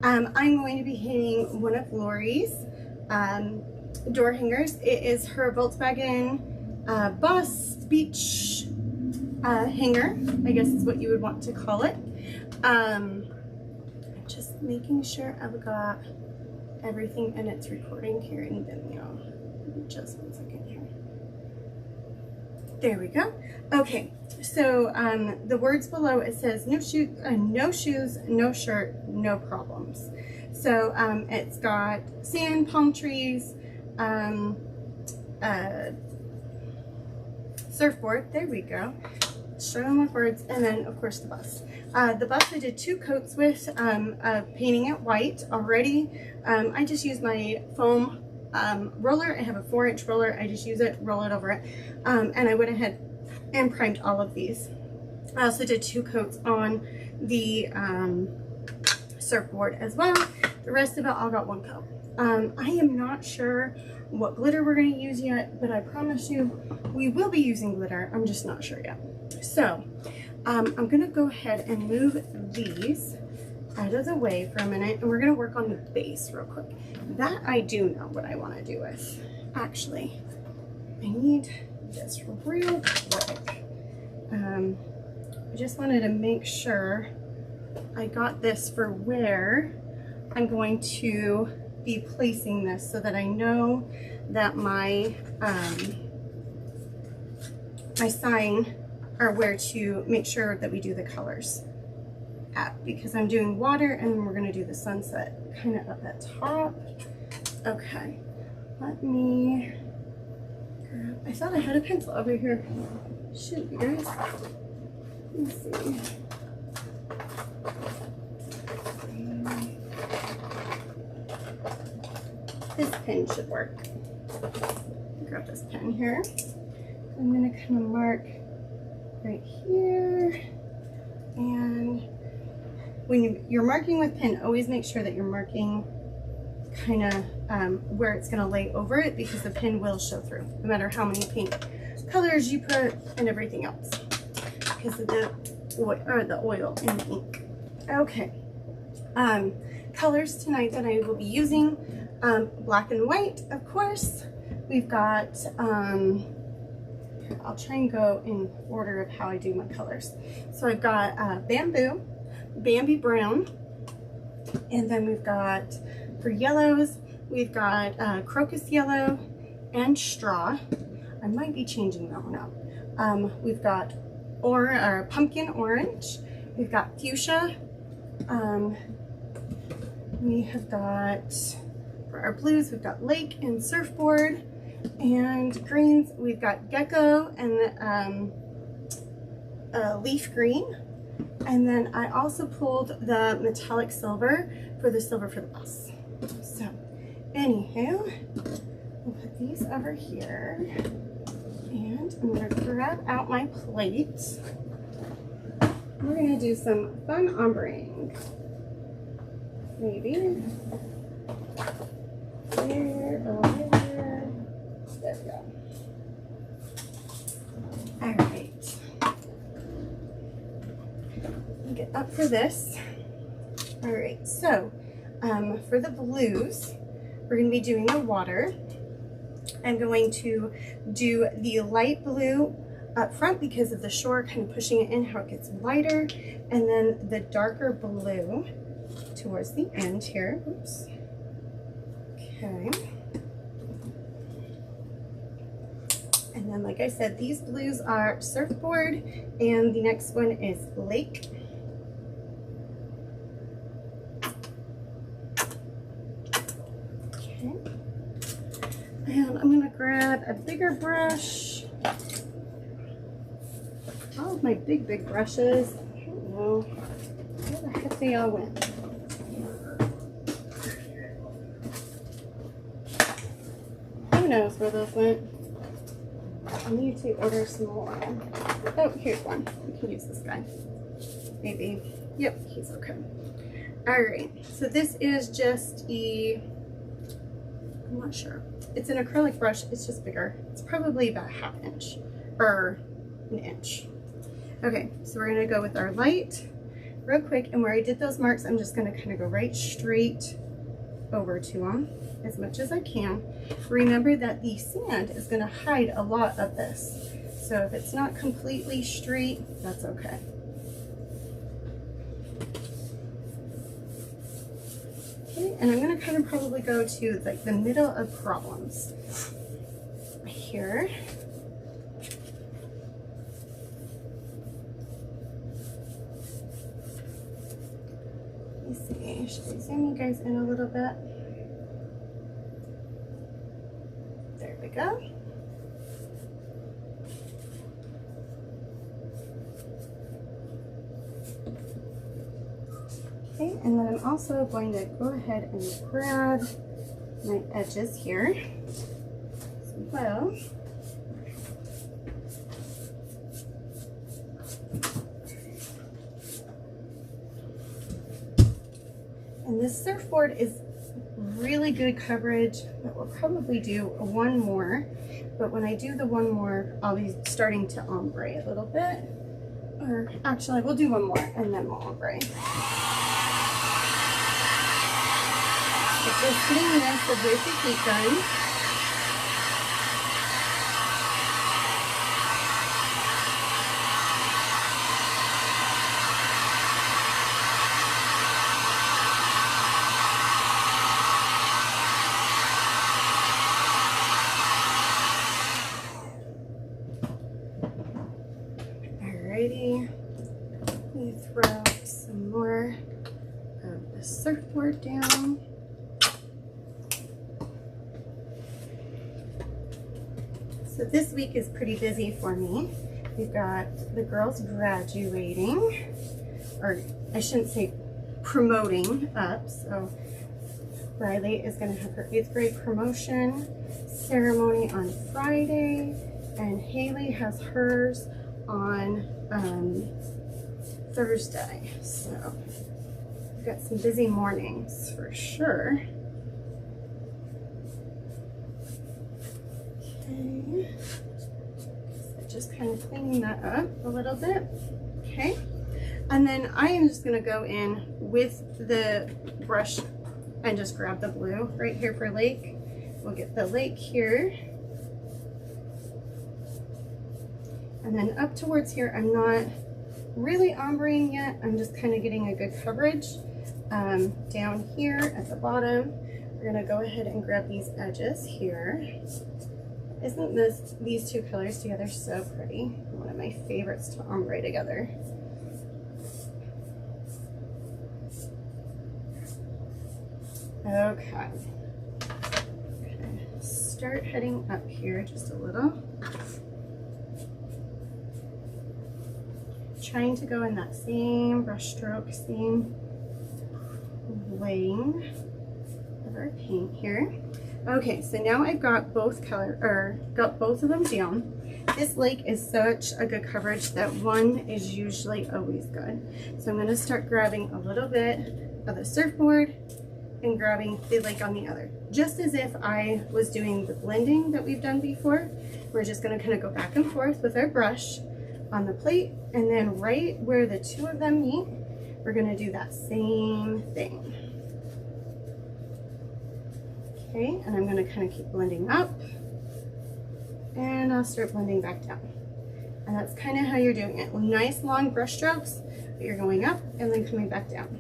I'm going to be painting one of Lori's door hangers. It is her Volkswagen bus beach hanger, I guess is what you would want to call it. I'm just making sure I've got everything and it's recording here in Vimeo. Just 1 second here. There we go. Okay, so the words below, it says no shoes, no shirt, no problems. So it's got sand, palm trees, surfboard, there we go, showing with words, and then of course the bus. The bus I did 2 coats with, painting it white already. I just used my foam roller. I have a 4-inch roller. I just use it, roll it over it, and I went ahead and primed all of these. I also did 2 coats on the surfboard as well. The rest of it all got 1 coat. I am not sure what glitter we're going to use yet, but I promise you we will be using glitter. I'm just not sure yet. So I'm going to go ahead and move these out of the way for a minute, and we're going to work on the base real quick. That I do know what I want to do with. Actually, I need this real quick. I just wanted to make sure I got this for where I'm going to be placing this, so that I know that my my sign, or where to make sure that we do the colors at, because I'm doing water and then we're going to do the sunset kind of up at top. Okay, let me grab, I thought I had a pencil over here. Shoot, you guys. Let me see. This pen should work. Grab this pen here. I'm going to kind of mark right here. And when you're marking with pen, always make sure that you're marking kind of where it's going to lay over it, because the pen will show through, no matter how many paint colors you put and everything else, because of the oil and the ink. Okay. Colors tonight that I will be using. Black and white, of course. We've got, I'll try and go in order of how I do my colors. So I've got bamboo, Bambi brown, and then we've got, for yellows, we've got crocus yellow and straw. I might be changing that one out. We've got pumpkin orange, we've got fuchsia, we have got, for our blues, we've got lake and surfboard, and greens, we've got gecko and leaf green. And then I also pulled the metallic silver for the bus. So, anywho, we'll put these over here, and I'm going to grab out my plate. We're going to do some fun ombreing. Maybe. There, over there. There we go. Alright. Get up for this. Alright, so for the blues, we're going to be doing the water. I'm going to do the light blue up front because of the shore, kind of pushing it in, how it gets lighter, and then the darker blue towards the end here. Oops. Okay. And then, like I said, these blues are surfboard, and the next one is lake. Okay. And I'm going to grab a bigger brush. All of my big brushes, I don't know where the heck they all went. Who knows where those went? I need to order some more. Oh, here's one. We can use this guy. Maybe. Yep, he's okay. Alright, so this is just I'm not sure. It's an acrylic brush. It's just bigger. It's probably about 1/2 inch or 1 inch. Okay, so we're going to go with our light. real quick, and where I did those marks, I'm just gonna kind of go right straight over to them as much as I can. Remember that the sand is gonna hide a lot of this. So if it's not completely straight, that's okay. Okay, and I'm gonna kind of probably go to like the middle of problems here. Let me see, should I zoom you guys in a little bit? There we go. Okay, and then I'm also going to go ahead and grab my edges here as well. And this surfboard is really good coverage, but we'll probably do one more. But when I do the one more, I'll be starting to ombre a little bit. Or actually, we'll do one more and then we'll ombre. Just getting this with the heat gun. Alrighty, let me throw some more of the surfboard down. So this week is pretty busy for me. We've got the girls graduating, or I shouldn't say promoting up. So Riley is going to have her 8th grade promotion ceremony on Friday, and Haley has hers on Thursday. So we've got some busy mornings for sure. Okay, so just kind of cleaning that up a little bit. Okay, and then I am just going to go in with the brush and just grab the blue right here for lake. We'll get the lake here. And then up towards here, I'm not really ombreing yet. I'm just kind of getting a good coverage. Down here at the bottom, we're going to go ahead and grab these edges here. Isn't these two colors together so pretty? One of my favorites to ombre together. Okay. Start heading up here just a little. Trying to go in that same brush stroke, same laying of our paint here. Okay, so now I've got both got both of them down. This lake is such a good coverage that one is usually always good. So I'm going to start grabbing a little bit of the surfboard and grabbing the lake on the other, just as if I was doing the blending that we've done before. We're just going to kind of go back and forth with our brush on the plate, and then right where the two of them meet, we're going to do that same thing. Okay, and I'm going to kind of keep blending up, and I'll start blending back down. And that's kind of how you're doing it. Nice long brush strokes, but you're going up and then coming back down.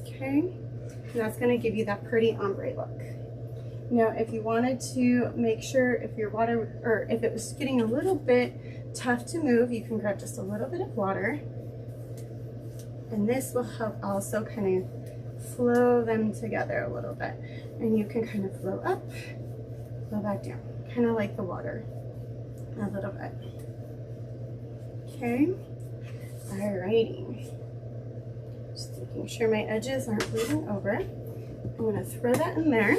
Okay, and that's going to give you that pretty ombre look. Now, if you wanted to make sure if your water, or if it was getting a little bit tough to move, you can grab just a little bit of water, and this will help also kind of flow them together a little bit. And you can kind of flow up, flow back down, kind of like the water a little bit. Okay, alrighty. Just making sure my edges aren't bleeding over. I'm going to throw that in there,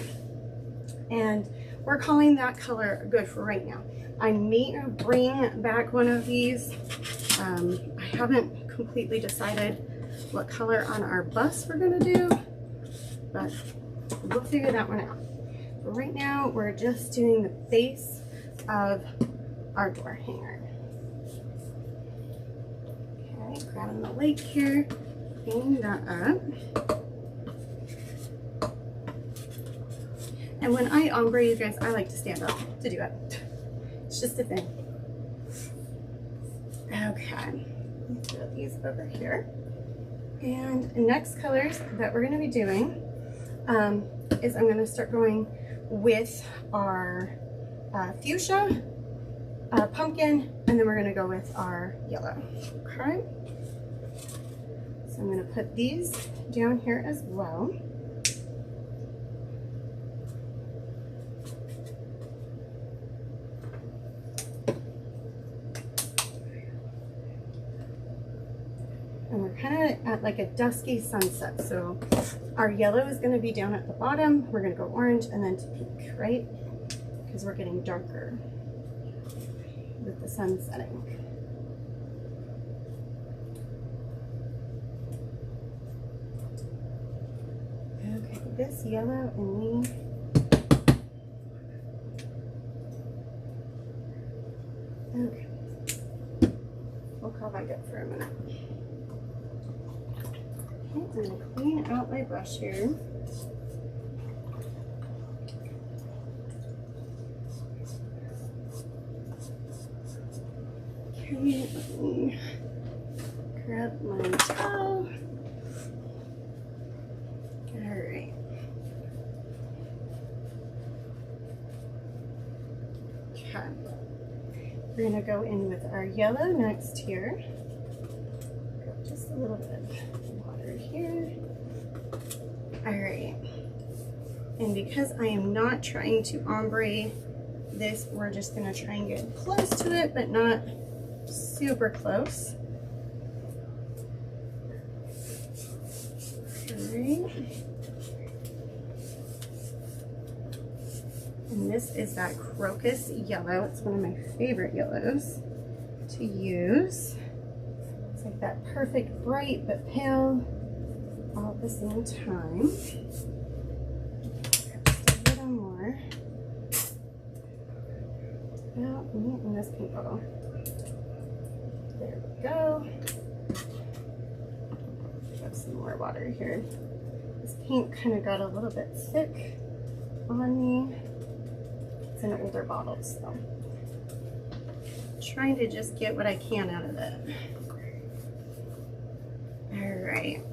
and we're calling that color good for right now. I may bring back one of these. I haven't completely decided what color on our bus we're going to do, but we'll figure that one out. But right now, we're just doing the base of our door hanger. Okay, grabbing the lake here. clean that up. And when I ombre, you guys, I like to stand up to do it. It's just a thing. Okay, let's throw these over here. And next colors that we're going to be doing is I'm going to start going with our fuchsia, pumpkin, and then we're going to go with our yellow. Okay. So I'm going to put these down here as well. And we're kind of at like a dusky sunset. So our yellow is going to be down at the bottom. We're going to go orange and then to pink, right? Because we're getting darker with the sun setting. Okay, this yellow and me. Okay, we'll call that good for a minute. Okay, I'm going to clean out my brush here. Okay, let me grab my towel. Alright. Okay. We're going to go in with our yellow next here. Just a little bit of water here. Alright. And because I am not trying to ombre this, we're just going to try and get close to it, but not super close. Alright. And this is that crocus yellow. It's one of my favorite yellows to use. It's like that perfect bright but pale all at the same time. Just a little more. About me in this pink bottle. There we go. Have some more water here. This pink kind of got a little bit thick on me. It's an older bottle, so trying to just get what I can out of it. All right,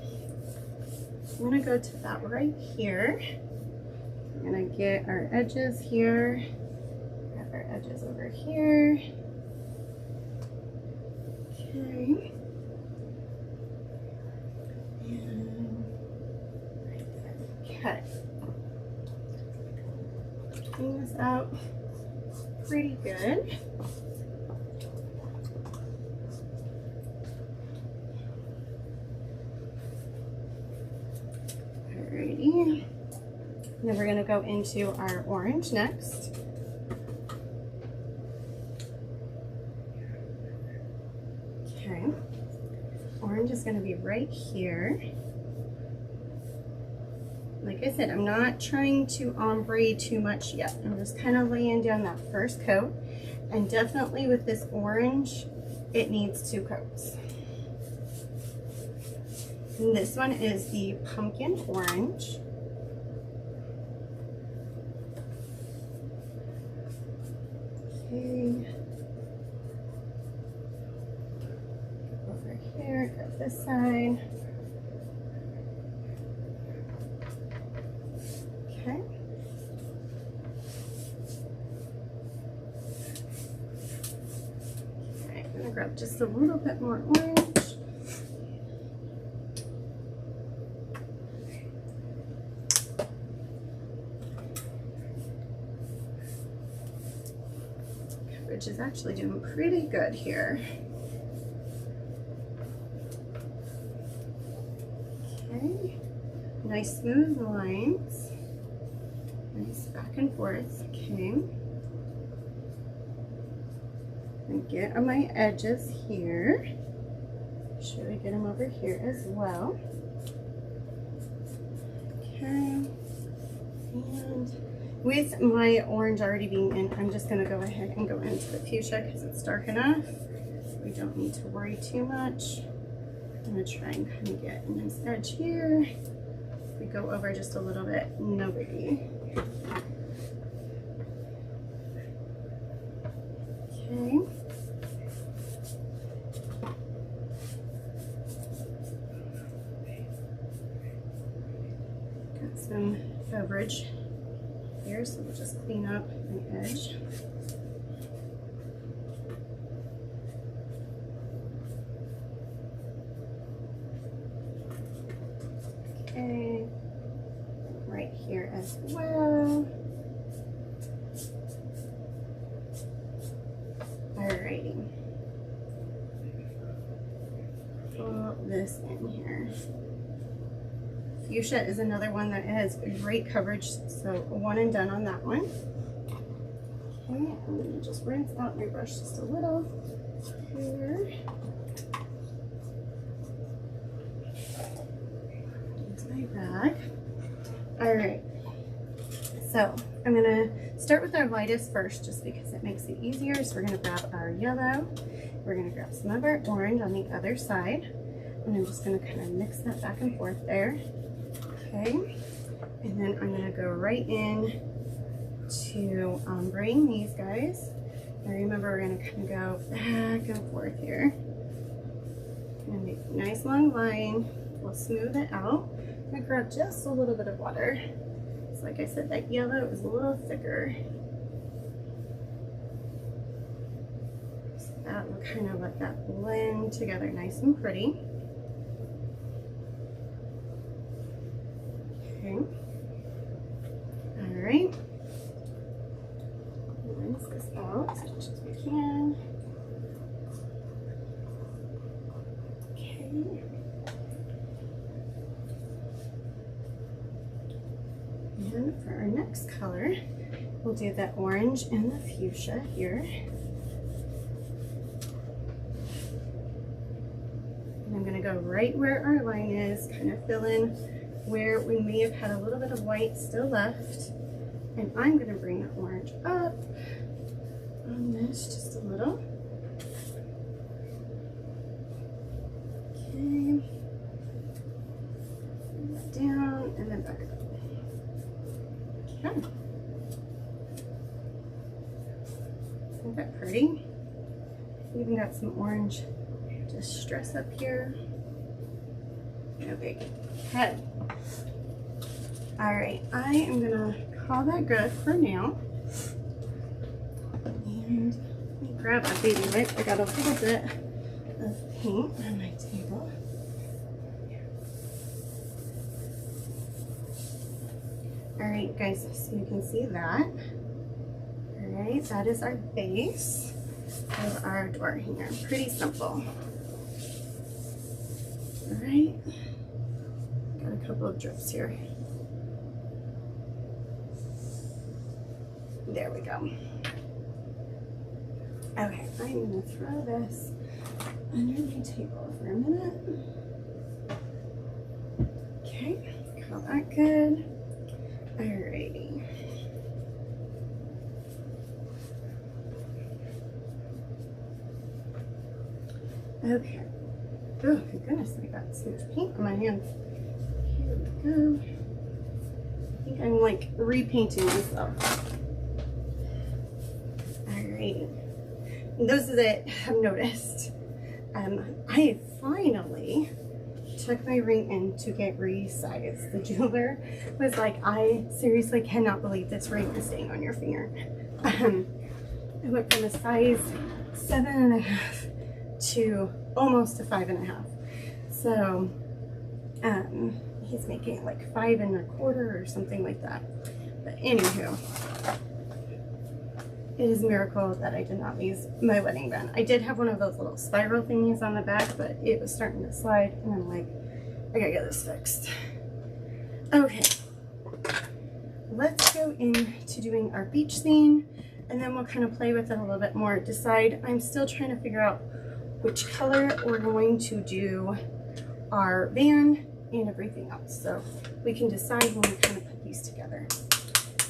I'm gonna go to that right here. I'm gonna get our edges here. Grab our edges over here. Okay. And right there. Okay. Clean this out pretty good. Alrighty. Then we're going to go into our orange next. Okay. Orange is going to be right here. Like I said, I'm not trying to ombre too much yet. I'm just kind of laying down that first coat. And definitely with this orange, it needs 2 coats. And this one is the pumpkin orange. Okay. Over here, grab this side. Okay. Okay, I'm gonna grab just a little bit more orange. Which is actually doing pretty good here. Okay, nice smooth lines. Nice back and forth. Okay. And get on my edges here. Should I get them over here as well? Okay. And with my orange already being in, I'm just going to go ahead and go into the fuchsia because it's dark enough. We don't need to worry too much. I'm gonna try and kind of get a nice edge here. If we go over just a little bit, no biggie. Okay. Got some coverage here, so we'll just clean up the edge. Okay, right here as well. Alrighty. Pull this in here. Fuchsia is another one that has great coverage, so one and done on that one. Okay, I'm going to just rinse out my brush just a little here. Use my bag. Alright, so I'm going to start with our lightest first just because it makes it easier. So we're going to grab our yellow, we're going to grab some of our orange on the other side, and I'm just going to kind of mix that back and forth there. Okay, and then I'm going to go right in to ombreing these guys. And remember, we're going to kind of go back and forth here. I'm going to make a nice long line. We'll smooth it out. I'm going to grab just a little bit of water. So like I said, that yellow is a little thicker. So that will kind of let that blend together nice and pretty. Okay. All right. Rinse this out as much as we can. Okay. And for our next color, we'll do that orange and the fuchsia here. And I'm going to go right where our line is, kind of fill in where we may have had a little bit of white still left. And I'm going to bring the orange up on this just a little. Okay. Bring that down and then back up. Okay. Isn't that pretty? Even got some orange distress up here. No big. Okay. Alright, I am gonna call that good for now. And let me grab a baby wipe. I got a little bit of paint on my table. Alright guys, so you can see that. Alright, that is our base of our door hanger. Pretty simple. Alright, got a couple of drips here. There we go. Okay, I'm gonna throw this under my table for a minute. Okay, call that good. Alrighty. Okay. Oh my goodness, I got so much paint on my hands. Here we go. I think I'm like repainting myself. Alrighty. And those that have noticed, I finally took my ring in to get resized. The jeweler was like, I seriously cannot believe this ring is staying on your finger. I went from a size 7.5 to almost a 5.5. So he's making it like 5.25 or something like that. But anywho, it is a miracle that I did not lose my wedding band. I did have one of those little spiral thingies on the back, but it was starting to slide, and I'm like, I gotta get this fixed. Okay, let's go into doing our beach scene, and then we'll kind of play with it a little bit more. Decide, I'm still trying to figure out which color we're going to do our band and everything else. So we can decide when we kind of put these together.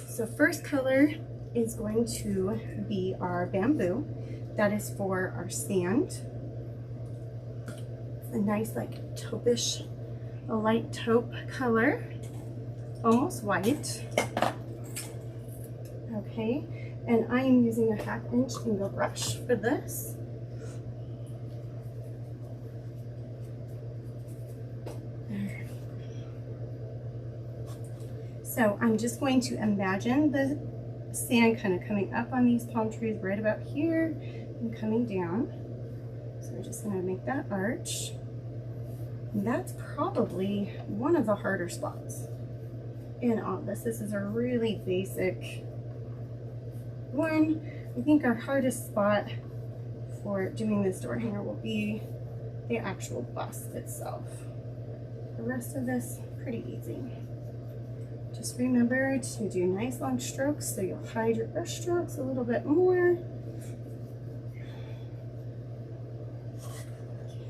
So first color is going to be our bamboo. That is for our sand. It's a nice like taupish, a light taupe color, almost white. Okay, and I am using a 1/2 inch angle brush for this. So I'm just going to imagine the sand kind of coming up on these palm trees right about here and coming down. So we're just going to make that arch. And that's probably one of the harder spots in all this. This is a really basic one. I think our hardest spot for doing this door hanger will be the actual bust itself. The rest of this, pretty easy. Just remember to do nice long strokes so you'll hide your brush strokes a little bit more.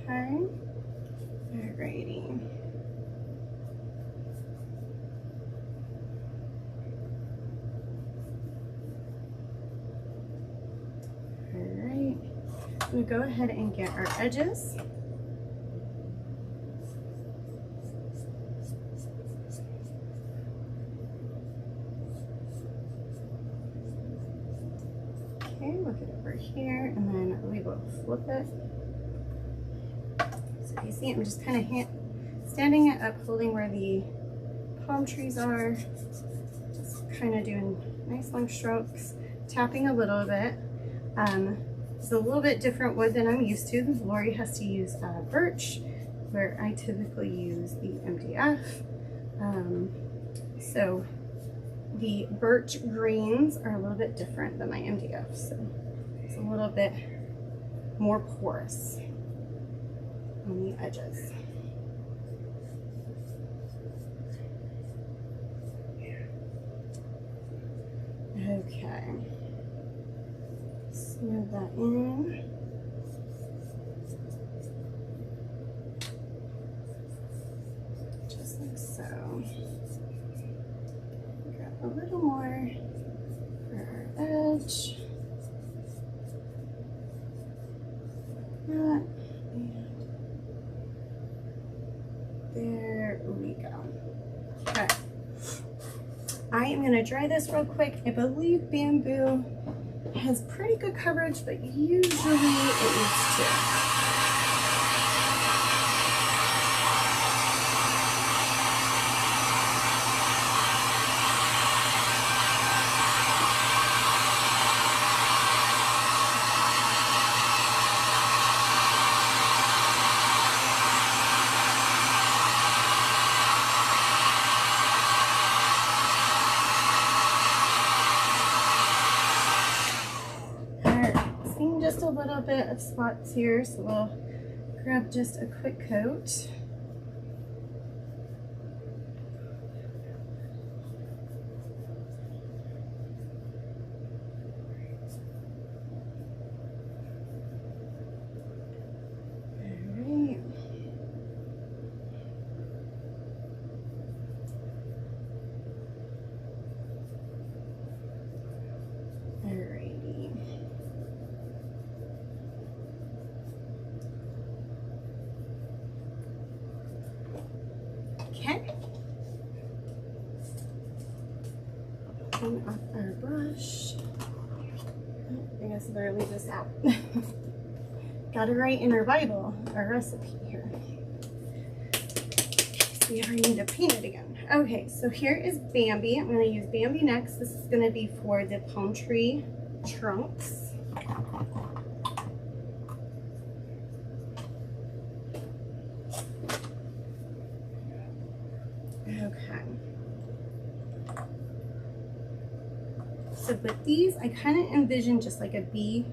Okay, alrighty. Alright, we'll go ahead and get our edges. Okay, look it over here, and then we will flip it. So you see, I'm just kind of standing it up, holding where the palm trees are. Just kind of doing nice long strokes, tapping a little bit. It's a little bit different wood than I'm used to. Lori has to use birch, where I typically use the MDF. So the birch grains are a little bit different than my MDF, so it's a little bit more porous on the edges. Okay, smooth that in. Just like so. A little more for our edge. That, and there we go. Okay. I am going to dry this real quick. I believe bamboo has pretty good coverage, but usually it needs to. Just a little bit of spots here, so we'll grab just a quick coat. Alright. Alrighty. Okay. Clean off our brush. I guess I better leave this out. Gotta write in our Bible, our recipe here. So we ever need to paint it again. Okay, so here is Bambi. I'm gonna use Bambi next. This is gonna be for the palm tree trunks. Okay. So with these, I kind of envision just like a V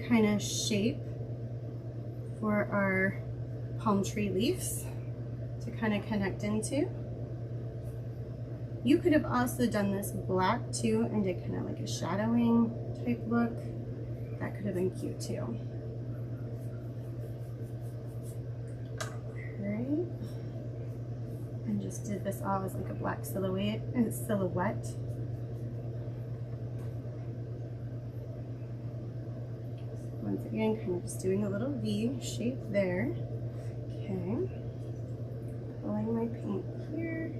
kind of shape for our palm tree leaves to kind of connect into. You could have also done this black too and did kind of like a shadowing type look. That could have been cute too. Right, and just did this all as like a black silhouette. once again, kind of just doing a little V shape there. Okay. Pulling my paint here.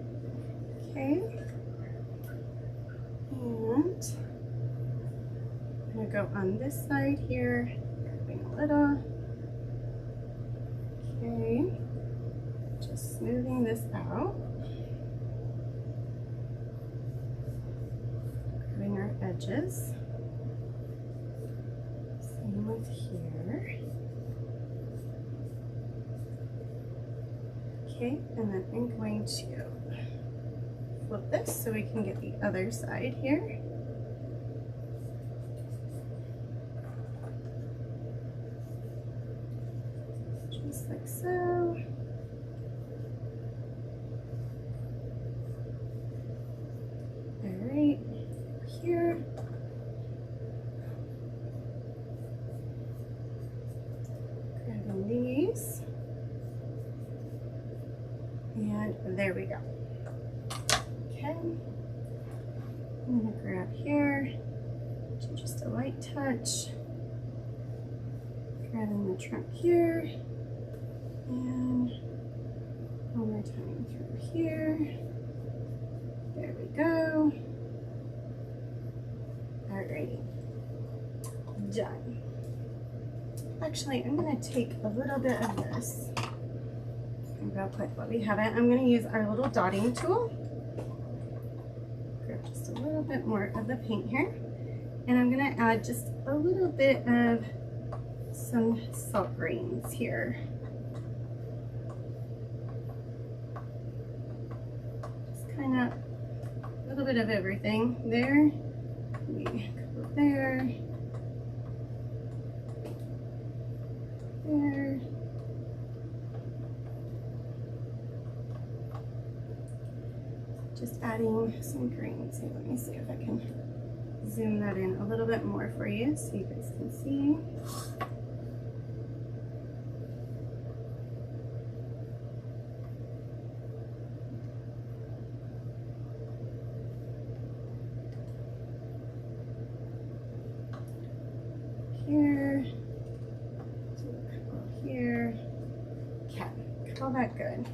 Okay. And I'm going to go on this side here, grabbing a little. Okay. Just smoothing this out. Grabbing our edges. Same with here. Okay, and then I'm going to flip this so we can get the other side here. Just like so. All right, here. Grabbing these. And there we go. Okay. I'm going to grab here, do just a light touch. Grabbing the trunk here. And one more time through here. There we go. Alrighty. Done. Actually, I'm going to take a little bit of this. I'm going to put what we have it. I'm going to use our little dotting tool. Grab just a little bit more of the paint here. And I'm going to add just a little bit of some salt grains here. Just kind of a little bit of everything there. Maybe a couple there. There. Just adding some greens here. Let me see if I can zoom that in a little bit more for you so you guys can see. Here, do a couple here. Okay, call that good.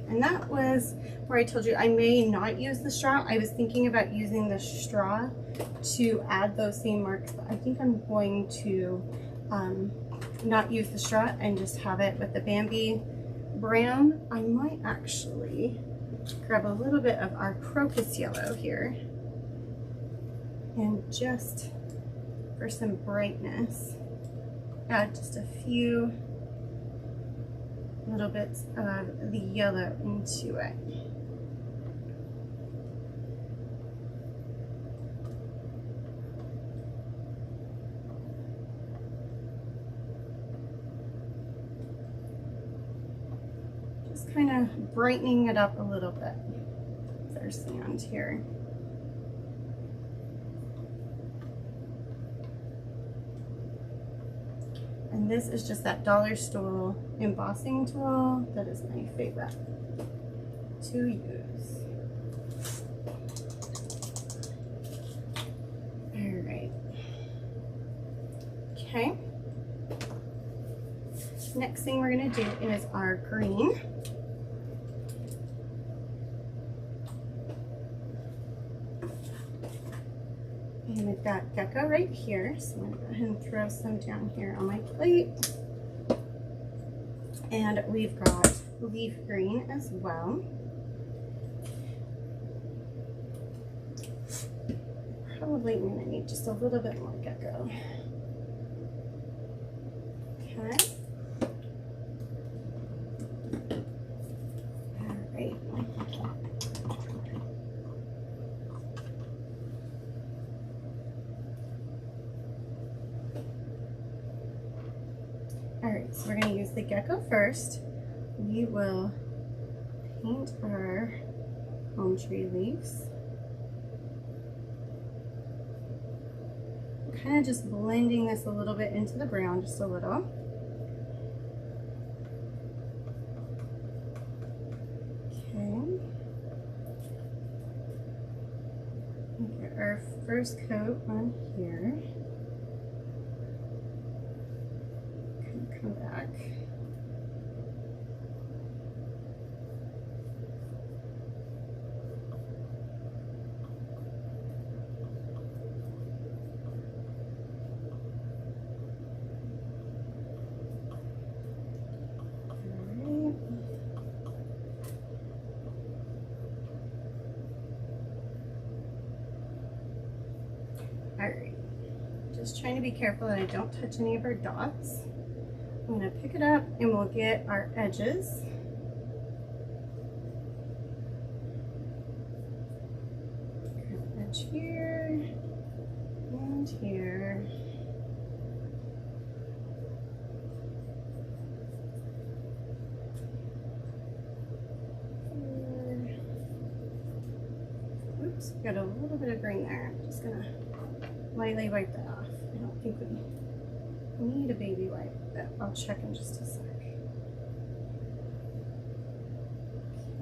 And that was where I told you I may not use the straw. I was thinking about using the straw to add those same marks, but I think I'm going to not use the straw and just have it with the Bambi brown. I might actually grab a little bit of our crocus yellow here and just for some brightness add just a few little bits of the yellow into it. Just kind of brightening it up a little bit. There's sand here. And this is just that dollar store embossing tool. That is my favorite to use. All right. Okay. Next thing we're going to do is our green. And we've got gecko right here, so I'm going to go ahead and throw some down here on my plate. And we've got leaf green as well. Probably I'm going to need just a little bit more gecko. Okay. All right. Alright, so we're going to use the gecko first. We will paint our palm tree leaves. Kind of just blending this a little bit into the brown, just a little. Okay. our first coat on here. Come back. Alright, just trying to be careful that I don't touch any of our dots. I'm going to pick it up and we'll get our edges. Grab edge here and here. Oops, got a little bit of green there. I'm just going to lightly wipe that off. I don't think we need a baby wipe, but I'll check in just a sec.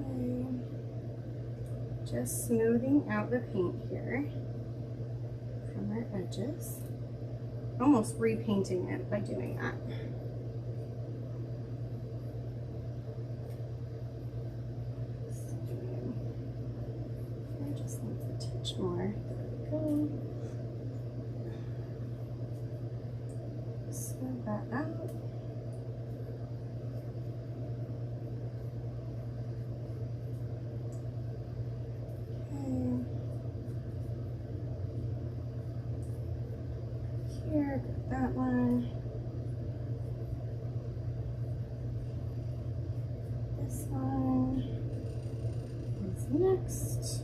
Okay. Just smoothing out the paint here from our edges. Almost repainting it by doing that. I just need a touch more. There we go. Smooth that out. Okay. Here, got that one. This one is next.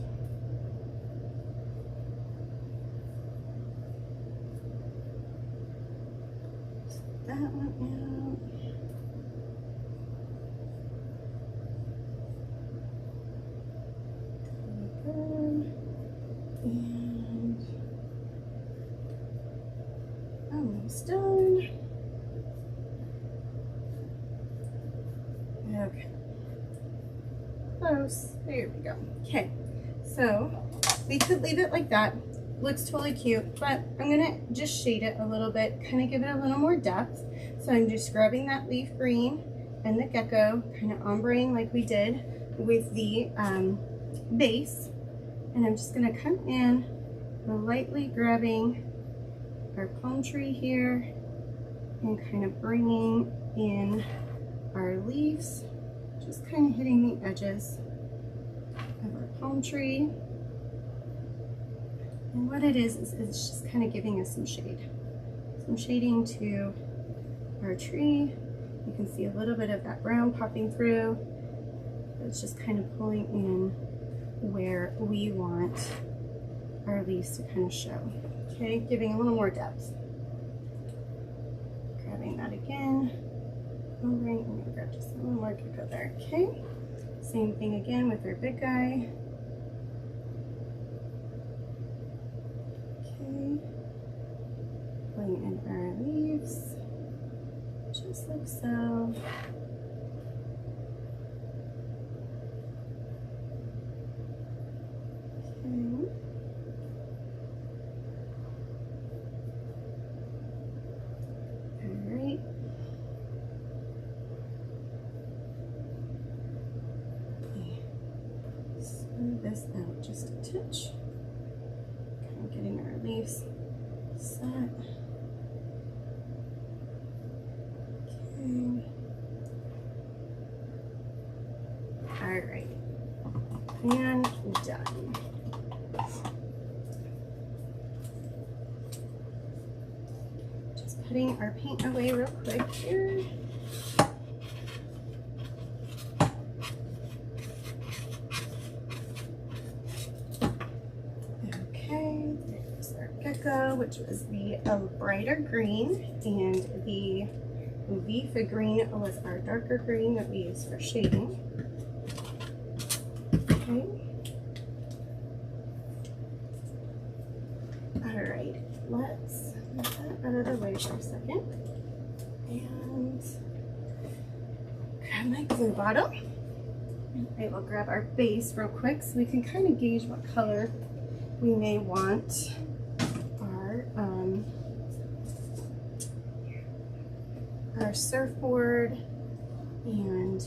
That one out. There we go. And almost done. Okay. Close. There we go. Okay. So we could leave it like that. Looks totally cute, but I'm gonna just shade it a little bit, kind of give it a little more depth. So I'm just grabbing that leaf green and the gecko, kind of ombreing like we did with the base, and I'm just gonna come in lightly grabbing our palm tree here and kind of bringing in our leaves, just kind of hitting the edges of our palm tree. And what it is it's just kind of giving us some shade. Some shading to our tree. You can see a little bit of that brown popping through. It's just kind of pulling in where we want our leaves to kind of show. Okay, giving a little more depth. Grabbing that again. I'm going to grab just a little more gecko there. Okay, same thing again with our big guy. Pulling in our leaves, just like so. Okay. All right. Smooth this out just a touch. Kind of getting our leaves set. Okay. All right, and done. Just putting our paint away real quick here. Okay, there's our gecko, which was the brighter green, and the leaf green was our darker green that we use for shading. Okay. All right, let's get that out of the way for a second. And grab my glue bottle. And I will grab our base real quick so we can kind of gauge what color we may want our surfboard and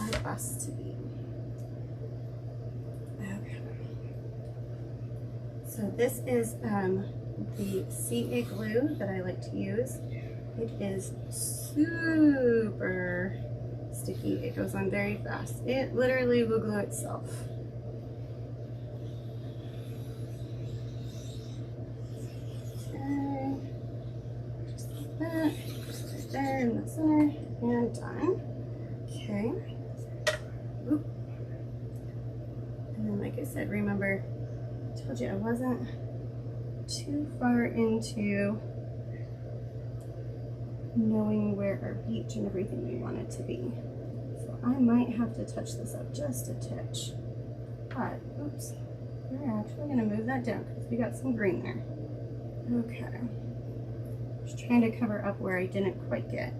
our bus to be. Okay. So this is the CA glue that I like to use. It is super sticky. It goes on very fast. It literally will glue itself. Okay, just like that. Just right there in the center, and done. Okay. Oop. And then, like I said, remember, I told you I wasn't too far into knowing where our beach and everything we want it to be. So I might have to touch this up just a touch. But, oops, we're actually gonna move that down because we got some green there. Okay. Just trying to cover up where I didn't quite get.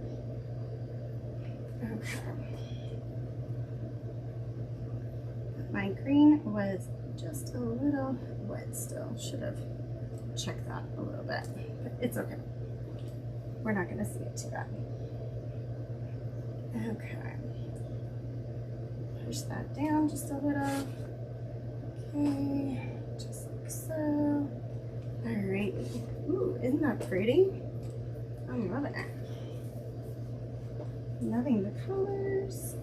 Okay. My green was just a little wet still. Should have checked that a little bit, but it's okay. We're not going to see it too bad. Okay. Push that down just a little. Okay, just like so. Alrighty. Ooh, isn't that pretty? I'm loving it. Loving the colors.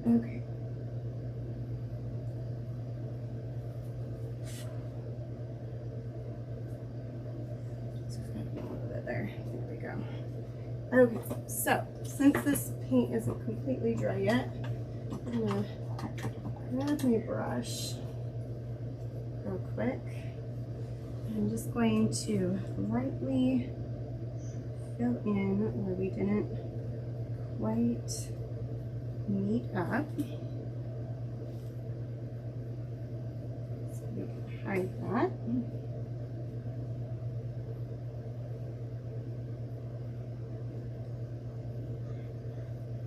Okay. There we go. Okay, so since this paint isn't completely dry yet, I'm gonna grab my brush real quick. I'm just going to lightly fill in where we didn't quite meet up. So we can hide that.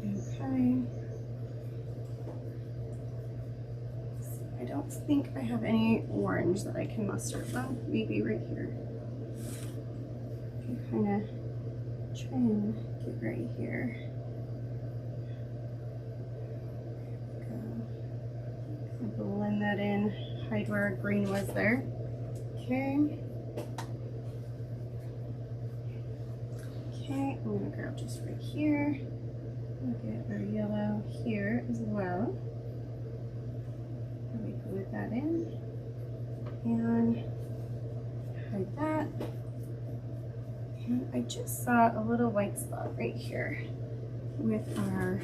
Okay. I don't think I have any orange that I can muster. Well, maybe right here. I can kind of try and get right here. Go. Blend that in, hide where our green was there. Okay. Okay, I'm gonna grab just right here. We'll get our yellow here as well. And we glue that in and hide that. And I just saw a little white spot right here with our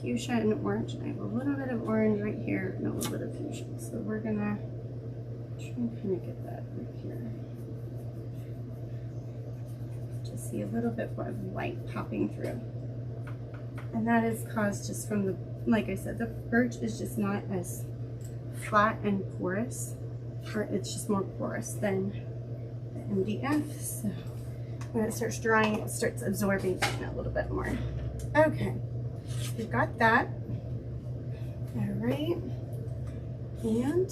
fuchsia and orange. And I have a little bit of orange right here and a little bit of fuchsia. So we're gonna try and kind of get that right here. Just see a little bit of white popping through. And that is caused just from the, like I said, the birch is just not as flat and porous, or it's just more porous than the MDF. So when it starts drying, it starts absorbing in a little bit more. Okay, we've got that. All right, and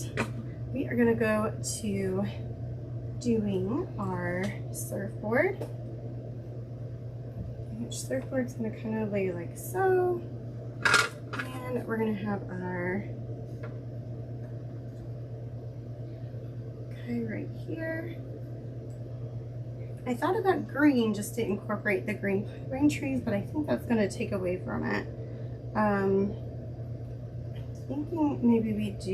we are gonna go to doing our surfboard. Each surfboard's gonna kind of lay like so, and we're gonna have our okay right here. I thought about green just to incorporate the green pine trees, but I think that's gonna take away from it. I'm thinking maybe we could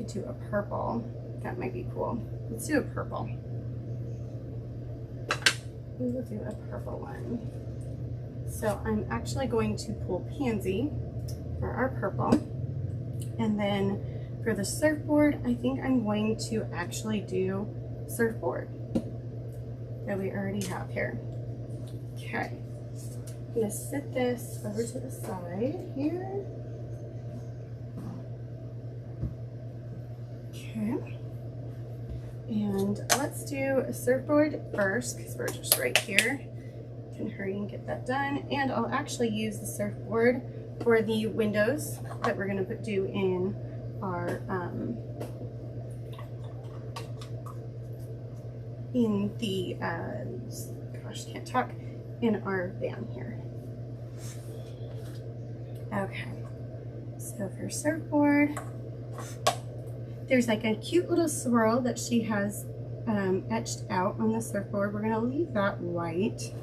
do a purple. That might be cool. Let's do a purple. We will do a purple one. So I'm actually going to pull pansy for our purple. And then for the surfboard, I think I'm going to actually do surfboard that we already have here. Okay. I'm gonna sit this over to the side here. Okay. And let's do a surfboard first because we're just right here. Can hurry and get that done. And I'll actually use the surfboard for the windows that we're gonna do in our gosh, can't talk, in our van here. Okay, so for surfboard, there's like a cute little swirl that she has etched out on the surfboard. We're gonna leave that white.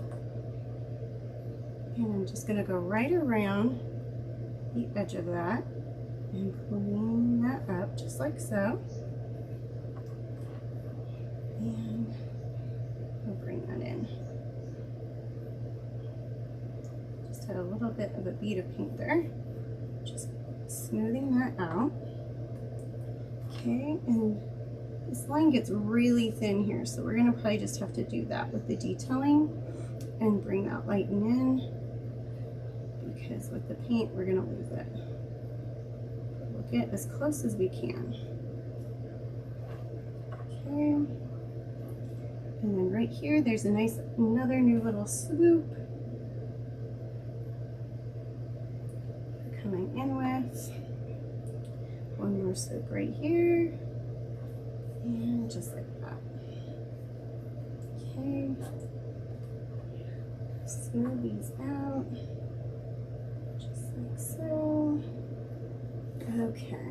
And I'm just gonna go right around the edge of that and clean that up just like so. And we'll bring that in. Just had a little bit of a bead of paint there. Just smoothing that out. Okay, and this line gets really thin here, so we're gonna probably just have to do that with the detailing and bring that lighten in, because with the paint we're gonna lose it. But we'll get as close as we can. Okay, and then right here there's a nice another new little swoop we're coming in with. One more swoop right here, and just like that. Okay, smooth these out, just like so. Okay,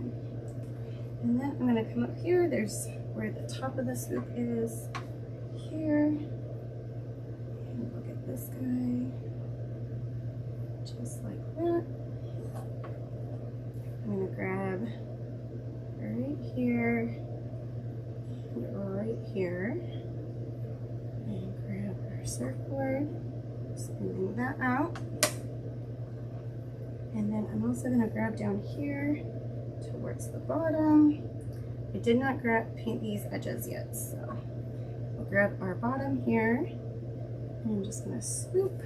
and then I'm going to come up here. There's where the top of the swoop is here, and look at this guy, just like that. I'm going to grab right here and right here and grab our surfboard, smoothing that out. And then I'm also going to grab down here towards the bottom. I did not paint these edges yet, so we'll grab our bottom here, and I'm just going to swoop,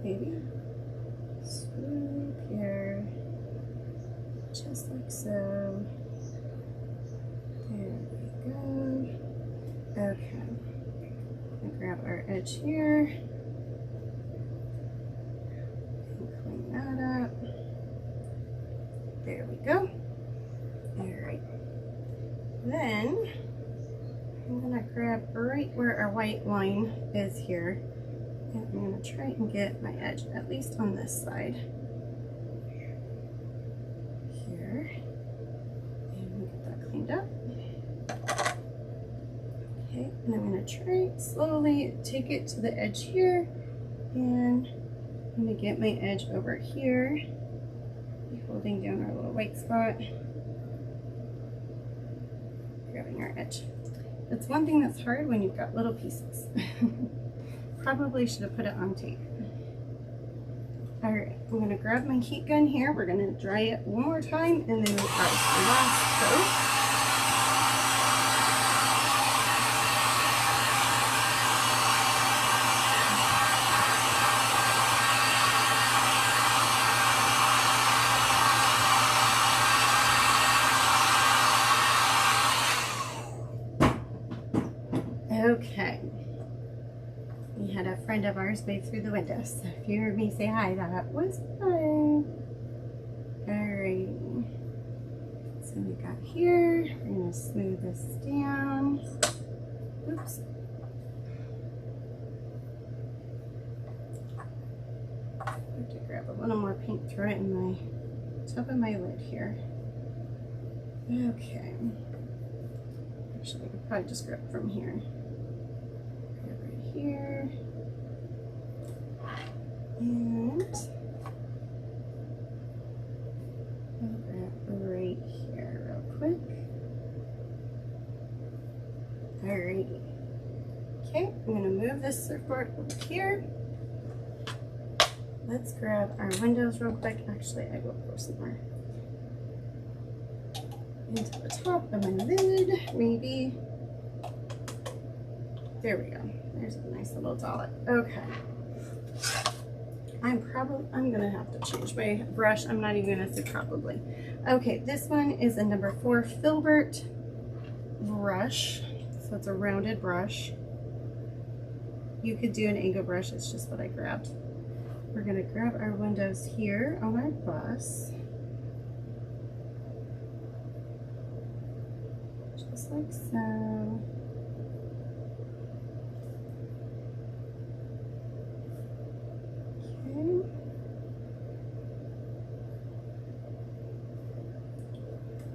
maybe swoop here, just like so. There we go. Okay, I'm gonna grab our edge here and clean that up. There we go. All right. Then I'm gonna grab right where our white line is here, and I'm gonna try and get my edge at least on this side. Up. Okay, and I'm going to try slowly take it to the edge here, and I'm going to get my edge over here, holding down our little white spot, grabbing our edge. That's one thing that's hard when you've got little pieces. Probably should have put it on tape. Alright, I'm going to grab my heat gun here. We're going to dry it one more time, and then our last coat. Okay, we had a friend of ours wave through the window, so if you heard me say hi, that was fun. Alrighty, so we got here, we're going to smooth this down. Oops. I have to grab a little more paint, throw it in my top of my lid here. Okay, actually I could probably just grab from here. Here, and I'll grab right here real quick. Alrighty. Okay, I'm going to move this surfboard over here. Let's grab our windows real quick. Actually, I will go somewhere. Into the top of my lid, maybe. There we go. There's a nice little dollop. Okay. I'm gonna have to change my brush. I'm not even gonna say probably. Okay, this one is a number 4 filbert brush. So it's a rounded brush. You could do an angle brush, it's just what I grabbed. We're gonna grab our windows here on our bus. like so. Okay.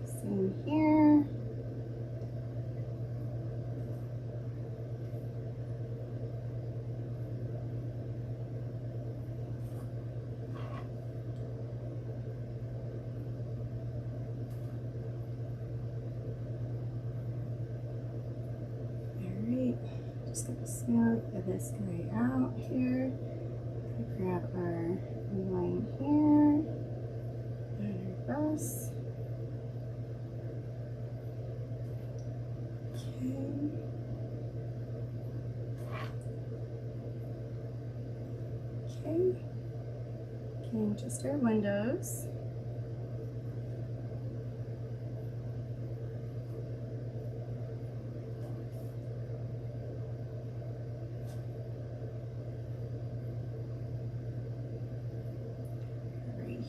Same here. Just gonna smooth this guy out here. Grab our line here and our bus. Okay. Okay, just our windows.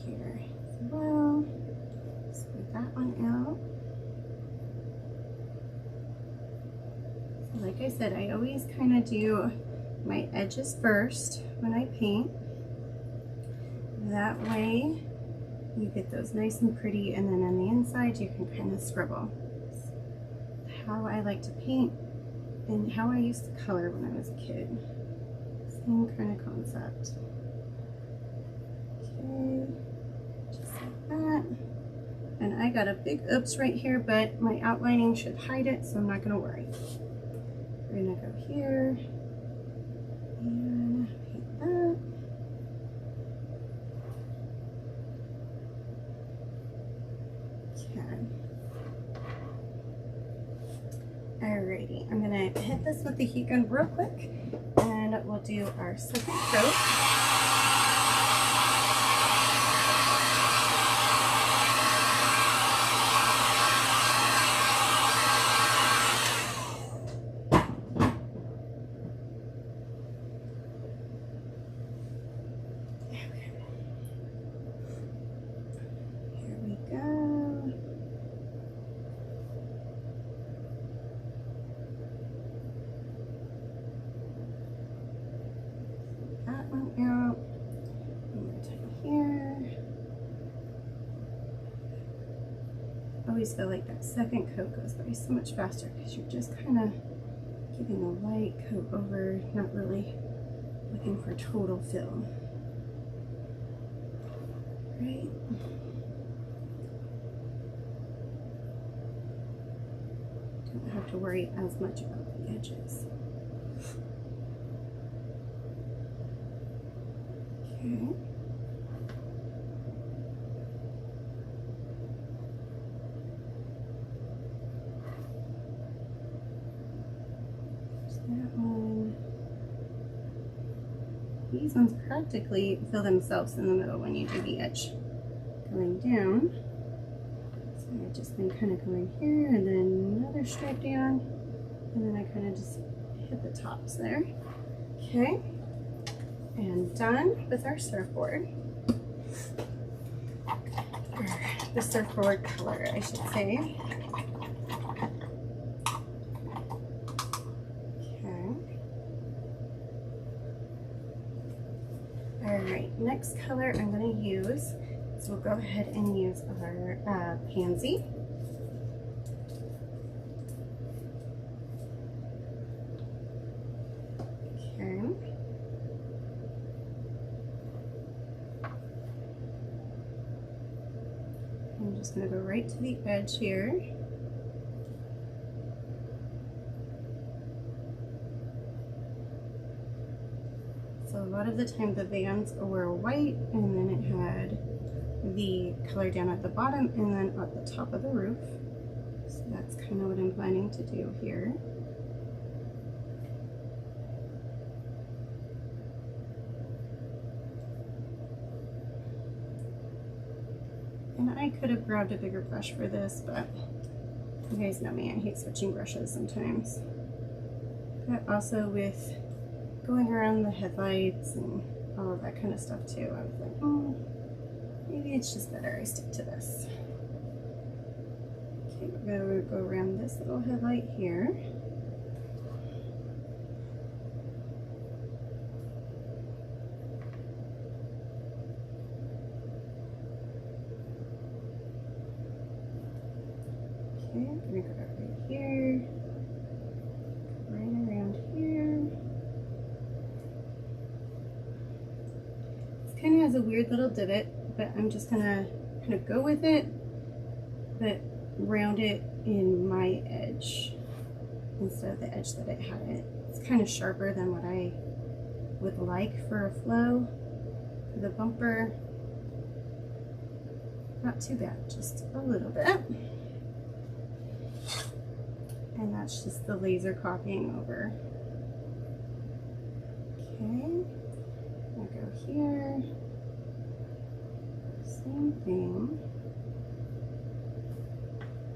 Here as well. Spread that one out. So like I said, I always kind of do my edges first when I paint. That way you get those nice and pretty, and then on the inside you can kind of scribble. That's how I like to paint and how I used to color when I was a kid. Same kind of concept. Okay. Just like that. And I got a big oops right here, but my outlining should hide it, so I'm not going to worry. We're going to go here and paint that. Okay. Alrighty, I'm going to hit this with the heat gun real quick, and we'll do our second coat. Out. Here. I always feel like that second coat goes by so much faster because you're just kind of giving a light coat over, not really looking for total fill. Right? Don't have to worry as much about the edges. Okay. There's that one. These ones practically fill themselves in the middle when you do the edge going down. So I've just been kind of going here and then another stripe down, and then I kind of just hit the tops there. Okay. And done with our surfboard. Or the surfboard color, I should say. Okay. Alright, next color I'm going to use, so we'll go ahead and use our pansy. Okay. I'm just going to go right to the edge here. So a lot of the time the Vans were white, and then it had the color down at the bottom and then at the top of the roof. So that's kind of what I'm planning to do here. And I could have grabbed a bigger brush for this, but you guys know me, I hate switching brushes sometimes. But also with going around the headlights and all of that kind of stuff too, I was like, oh, maybe it's just better I stick to this. Okay, we're going to go around this little headlight here. Okay, I'm going to go right here, right around here. This kind of has a weird little divot, but I'm just going to kind of go with it, but round it in my edge instead of the edge that it had it. It's kind of sharper than what I would like for a flow. For the bumper, not too bad, just a little bit. And that's just the laser copying over. Okay, I'll go here, same thing.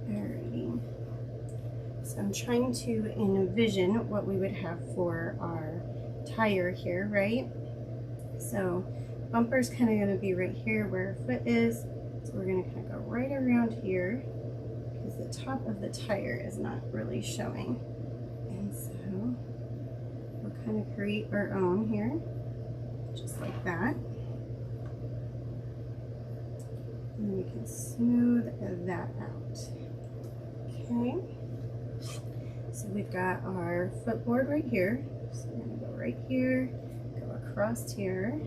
Alrighty. So I'm trying to envision what we would have for our tire here, right? So bumper's kind of going to be right here where our foot is. So we're going to kind of go right around here because the top of the tire is not really showing. And so we'll kind of create our own here, just like that. And then we can smooth that out. Okay. So we've got our footboard right here. So we're going to go right here, go across here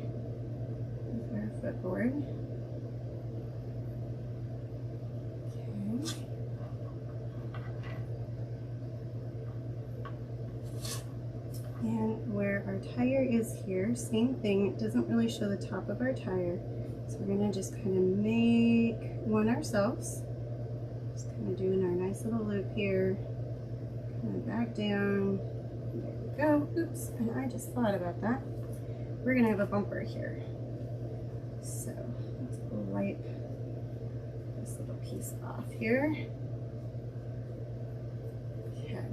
with our footboard. Okay. And where our tire is here, same thing. It doesn't really show the top of our tire. So we're going to just kind of make one ourselves. Just kind of doing our nice little loop here. Kind of back down. There we go. Oops, and I just thought about that. We're going to have a bumper here. So let's wipe this little piece off here. Okay.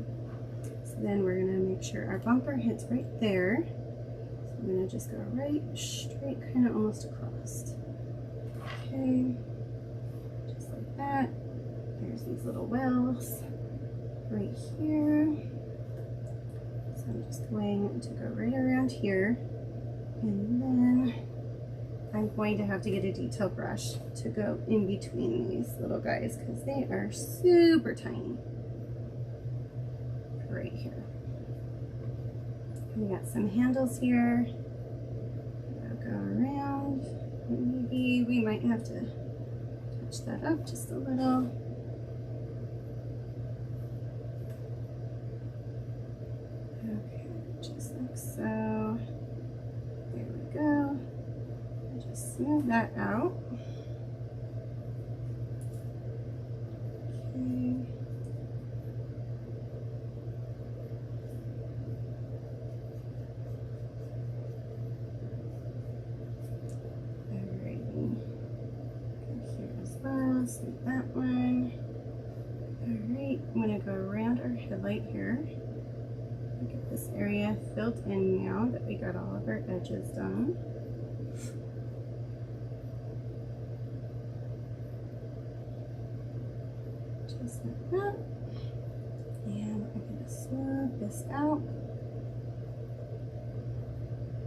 So then we're going to make sure our bumper hits right there. So I'm going to just go right straight, kind of almost across. Okay. Just like that. There's these little wells right here. So I'm just going to go right around here, and then I'm going to have to get a detail brush to go in between these little guys because they are super tiny right here. We got some handles here. I'll go around. Maybe we might have to touch that up just a little. Okay, just like so. There we go. And just smooth that out. Okay. Alrighty. Go here as well. Smooth that one. Alright, I'm going to go around our headlight here. Get this area filled in now that we got all of our edges done. Just like that. And I'm going to smooth this out.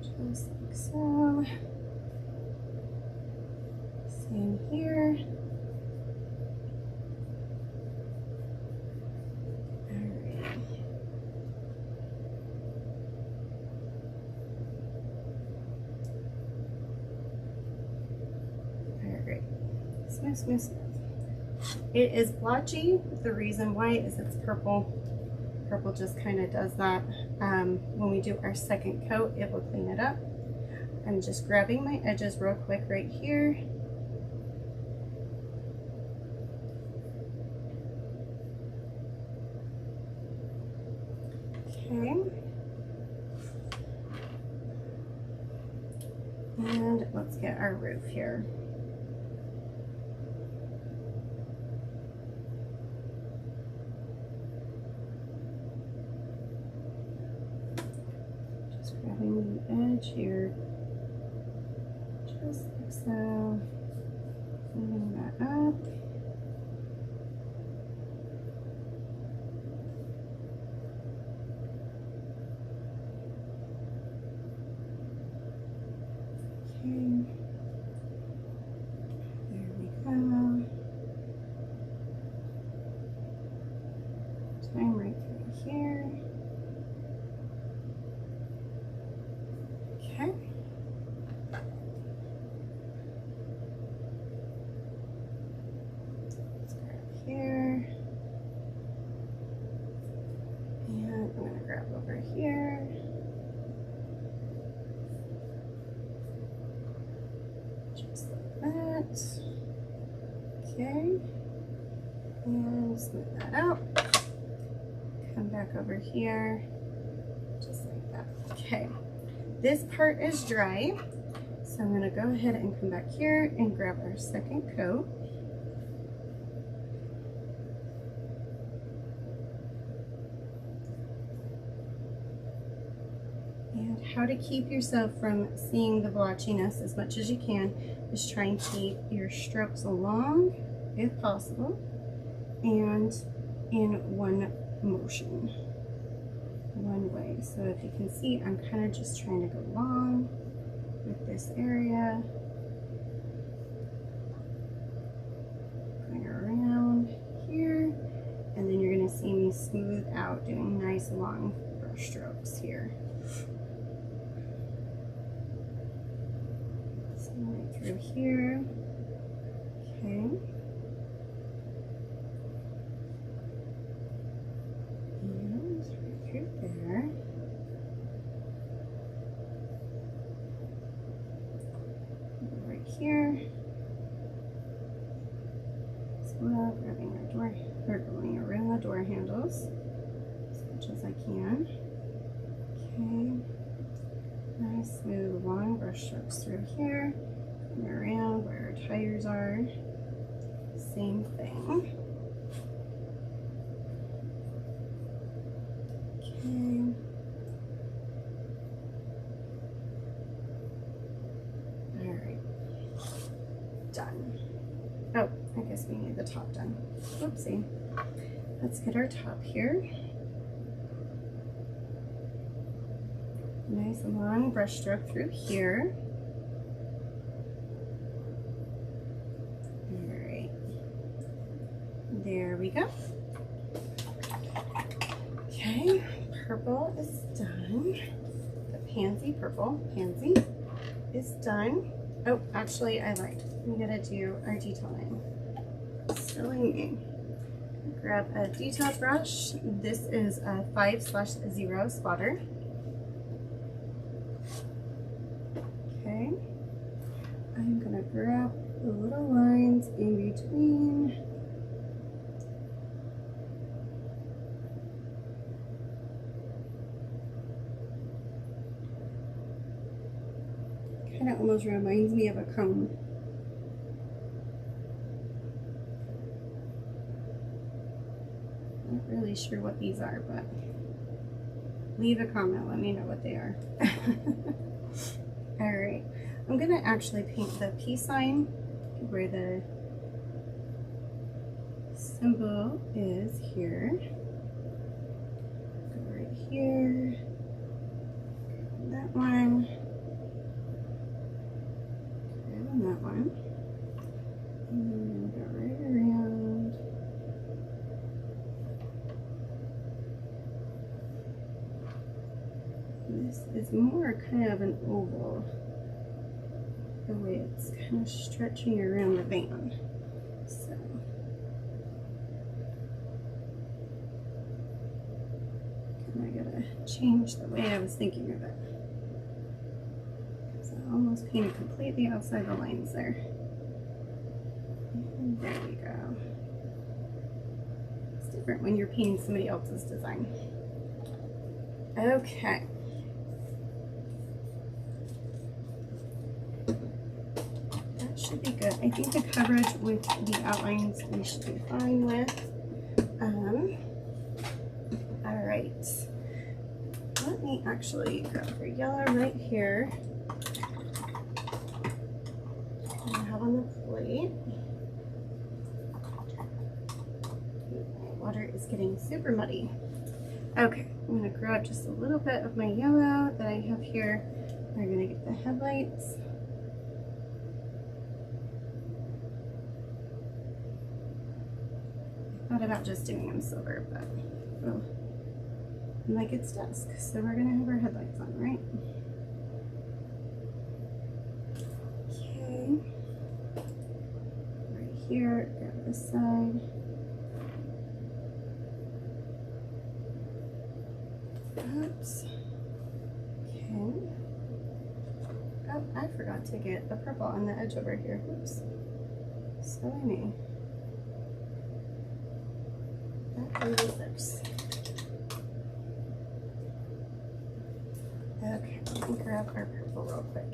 Just like so. Same here. Smooth, smooth, smooth. It is blotchy. The reason why is it's purple. Purple just kind of does that. When we do our second coat, it will clean it up. I'm just grabbing my edges real quick right here. Okay. And let's get our roof here. Grabbing the edge here, just like so, cleaning that up. smooth that out. Come back over here, just like that. Okay, this part is dry, so I'm gonna go ahead and come back here and grab our second coat. And how to keep yourself from seeing the blotchiness as much as you can is try and keep your strokes long, if possible, and in one motion, one way. So if you can see, I'm kind of just trying to go long with this area, going around here, and then you're going to see me smooth out, doing nice long brush strokes here. So right through here, okay. There. Right here. As well, grabbing our door, or going around the door handles as much as I can. Okay. Nice smooth long brush strokes through here. And around where our tires are. Same thing. Alright, done. Oh, I guess we need the top done. Oopsie. Let's get our top here. Nice long brush stroke through here. Alright, there we go. Okay, purple is done. The pansy purple, pansy is done. Oh, actually I lied. We gotta do our detailing. Silly me. Grab a detail brush. This is a 5/0 spotter. Okay. I'm gonna grab the little lines in between. Kind of almost reminds me of a cone. Not really sure what these are, but leave a comment, let me know what they are. Alright, I'm going to actually paint the peace sign where the symbol is here. Go right here, that one. That one, and then go right around. This is more kind of an oval, the way it's kind of stretching around the van. So, I gotta change the way I was thinking of it. Almost painted completely outside the lines there. And there we go. It's different when you're painting somebody else's design. Okay. That should be good. I think the coverage with the outlines we should be fine with. All right. Let me actually grab your yellow right here. On the plate. My water is getting super muddy. Okay, I'm going to grab just a little bit of my yellow that I have here. We're going to get the headlights. I thought about just doing them silver, but well, like it's dusk, so we're going to have our headlights on, right? Here, grab this side. Oops. Okay. Oh, I forgot to get the purple on the edge over here. Oops. Silly me. 36. Okay, let me grab our purple real quick.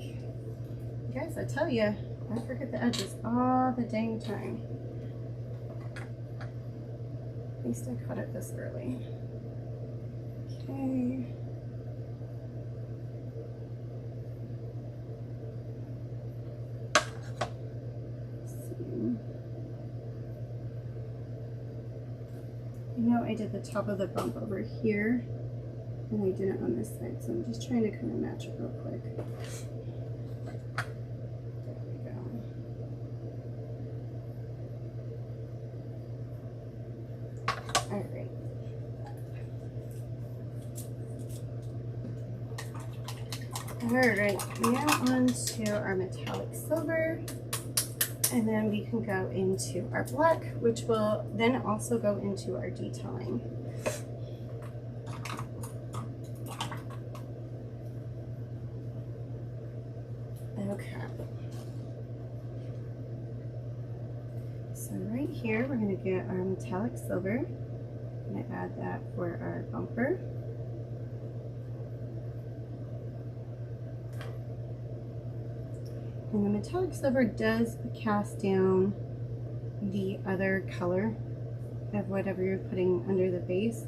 Guys, I tell you, I forget the edges all the dang time. At least I caught it this early. Okay. I did the top of the bump over here and I did it on this side, so I'm just trying to kind of match it real quick. There we go. All right. All right, now on to our metallic silver. And then we can go into our black, which will then also go into our detailing. Okay. So right here, we're going to get our metallic silver. I'm going to add that for our bumper. And the metallic silver does cast down the other color of whatever you're putting under the base,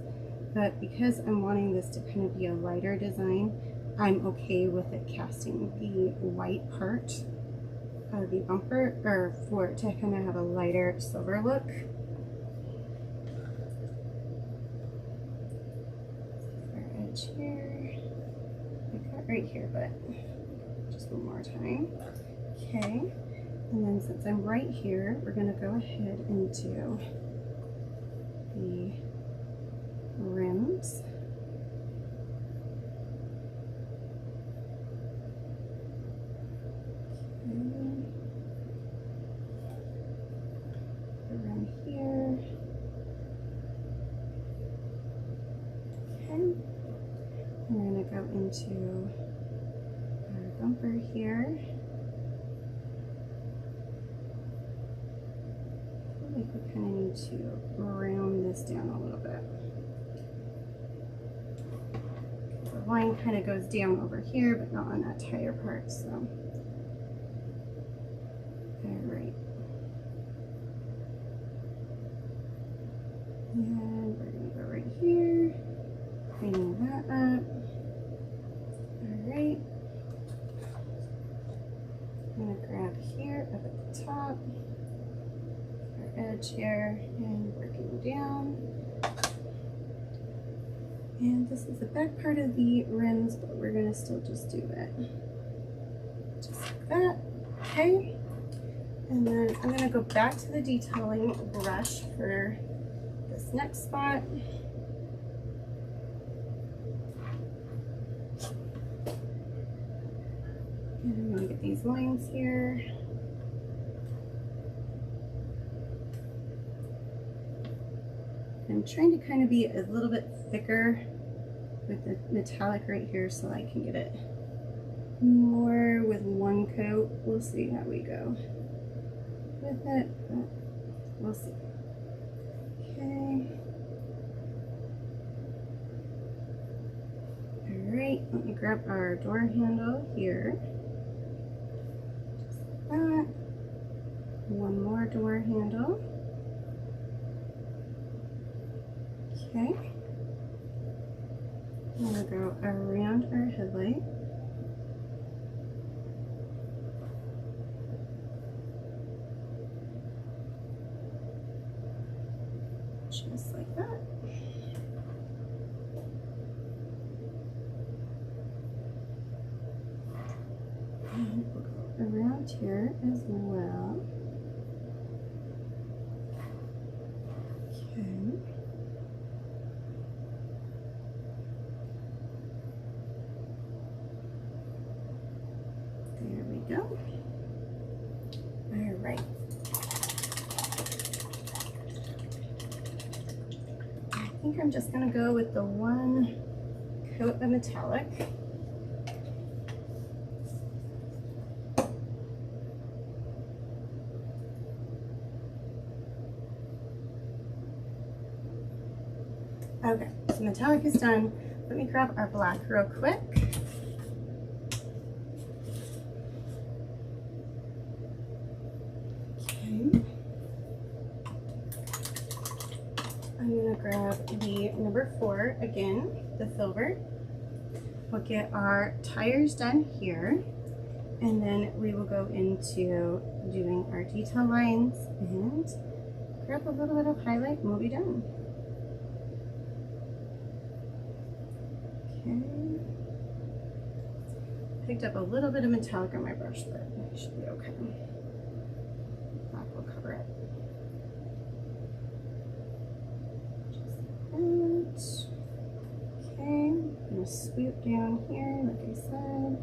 but because I'm wanting this to kind of be a lighter design, I'm okay with it casting the white part of the bumper, or for it to kind of have a lighter silver look. Our edge here, I got right here, but just one more time. Okay, and then since I'm right here, we're going to go ahead and do the rims. Okay. The rim here. Okay, we're going to go into our bumper here. I think we kind of need to round this down a little bit. The line kind of goes down over here, but not on that tire part, so. All right. And we're gonna go right here, cleaning that up. All right. I'm gonna grab here up at the top. Edge here and working down. And this is the back part of the rims, but we're going to still just do it just like that. Okay, and then I'm going to go back to the detailing brush for this next spot. And I'm going to get these lines here. I'm trying to kind of be a little bit thicker with the metallic right here so I can get it more with one coat. We'll see how we go with it, but we'll see. Okay. All right, let me grab our door handle here. Just like that. One more door handle. Okay, I'm going to go around our headlight. Just like that. And we'll go around here as well. Okay. There we go. All right. I think I'm just going to go with the one coat of metallic. Okay, so metallic is done. Let me grab our black real quick. Okay. I'm gonna grab the number 4 again, the filbert. We'll get our tires done here, and then we will go into doing our detail lines and grab a little bit of highlight and we'll be done. Okay. Picked up a little bit of metallic on my brush, but it should be okay. Black will cover it. Just like that. Okay, I'm going to swoop down here, like I said.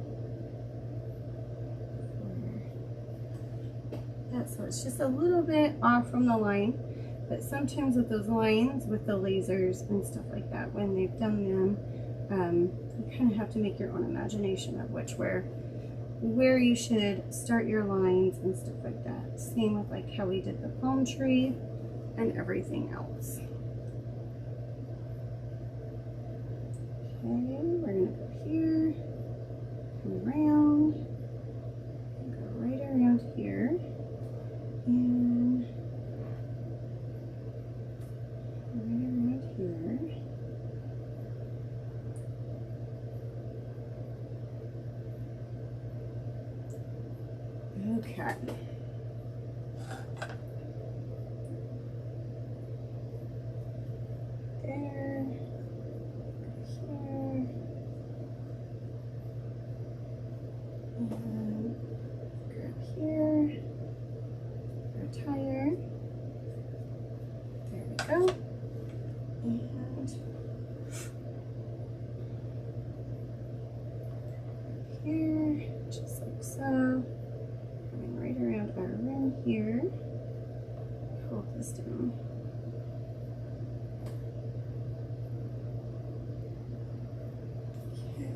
So it's just a little bit off from the line, but sometimes with those lines, with the lasers and stuff like that, when they've done them, you kind of have to make your own imagination of where you should start your lines and stuff like that. Same with like how we did the palm tree and everything else. Okay, we're gonna go here, come around, go right around here, and right around here. Okay. There. Here. And grab here. Our tire. There we go. And here, just like so. Coming right around our rim here. Hold this down. Okay.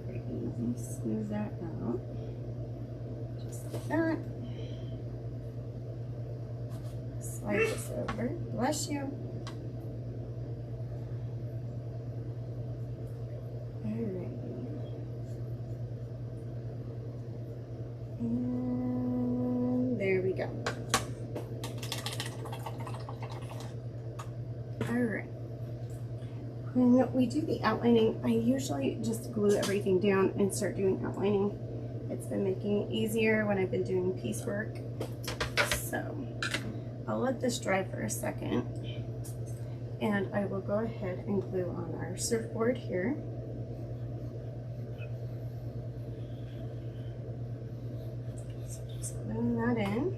Very easy. Smooth that out. Just like that. Slide this over. Bless you. Alrighty. And there we go. Alright. When we do the outlining, I usually just glue everything down and start doing outlining. It's been making it easier when I've been doing piecework. So I'll let this dry for a second, and I will go ahead and glue on our surfboard here. So just gluing that in.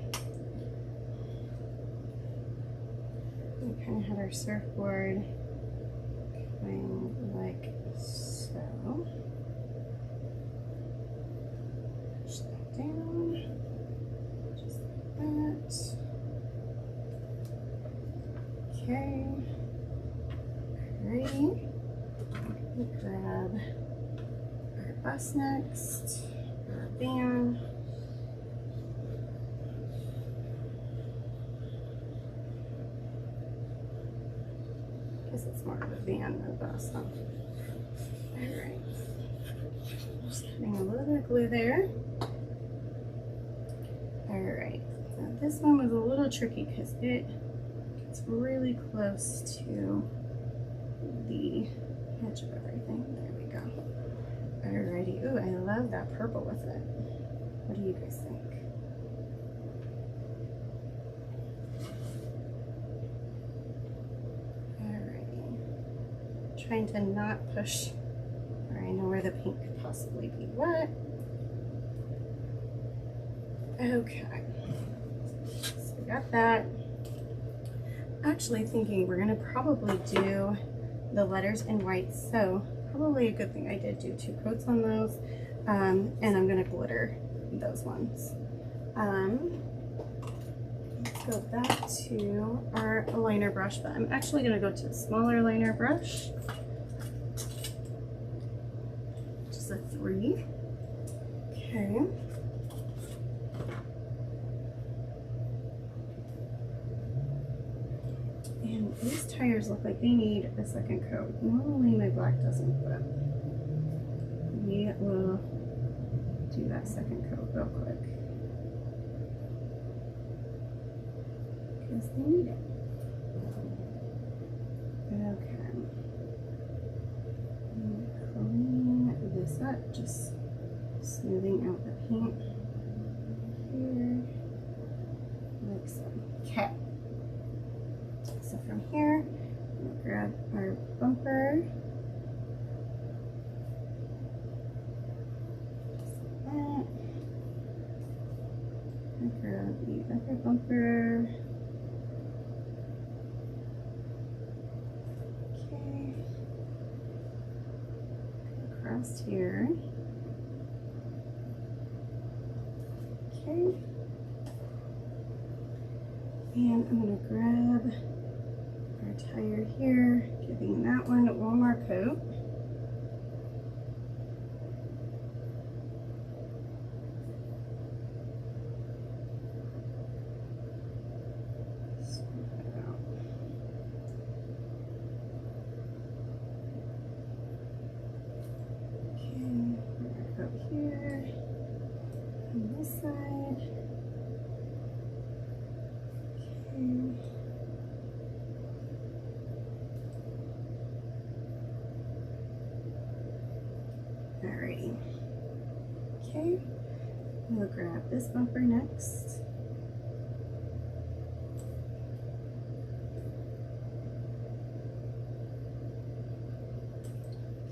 We kind of had our surfboard going like so. Push that down, just like that. Okay, ready. We grab our bus next, our van. I guess it's more of a van than a bus, huh? Alright. Just putting a little bit of glue there. Alright, so this one was a little tricky because it's really close to the edge of everything. There we go. Alrighty. Ooh, I love that purple with it. What do you guys think? Alrighty. Trying to not push where I know where the pink could possibly be wet. Okay. So we got that. Actually thinking we're gonna probably do the letters in white, so probably a good thing I did do 2 coats on those, and I'm gonna glitter those ones. Let's go back to our liner brush, but I'm actually gonna go to a smaller liner brush. 3. Okay. And these tires look like they need a second coat. Normally my black doesn't, but we will do that second coat real quick because they need it. Okay. Clean this up, just smoothing out the paint here, like so. Okay. So from here, we'll grab our bumper. Just like that. And grab the other bumper. Okay. Across here. Okay. And I'm going to grab our tire here, giving that one more coat. Smooth that out. Okay, we're going to go here on this side. Alrighty. Okay, we'll grab this bumper next.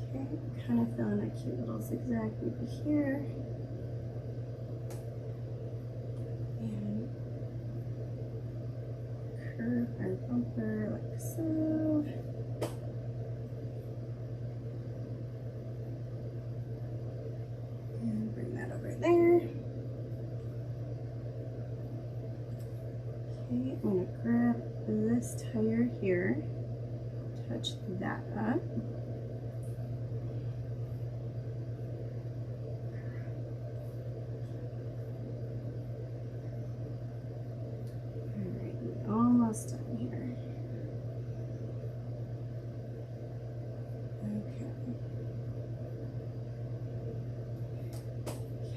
Okay, kind of filling a cute little zigzag maybe here. And curve our bumper like so. And bring that over there. Okay, I'm going to grab this tire here, touch that up. Alright, we're almost done here.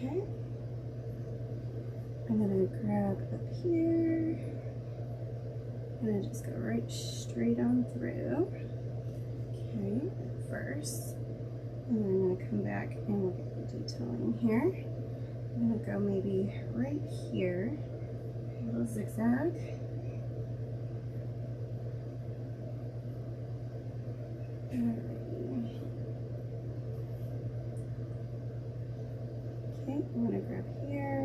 Okay, I'm going to grab up here, I'm going to just go right straight on through, okay, at first, and then I'm going to come back and look at the detailing here. I'm going to go maybe right here, a little zigzag. Okay, I'm going to grab here,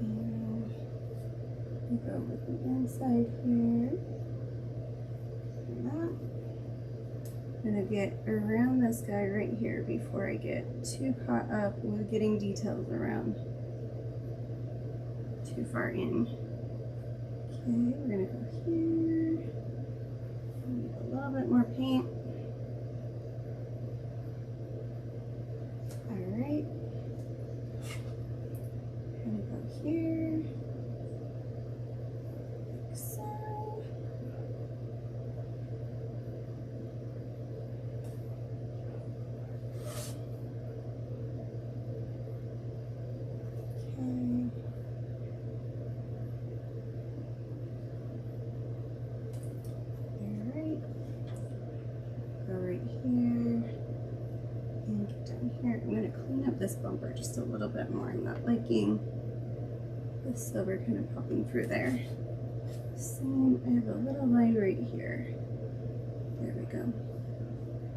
and we'll go with the inside here, and that. I'm going to get around this guy right here before I get too caught up with getting details around too far in. Okay, we're going to go here, need a little bit more paint. Alright, I'm going to go here, like so. Okay. Alright, go right here. And get down here. I'm going to clean up this bumper just a little bit more. I'm not liking the silver kind of popping through there. Same, I have a little line right here. There we go.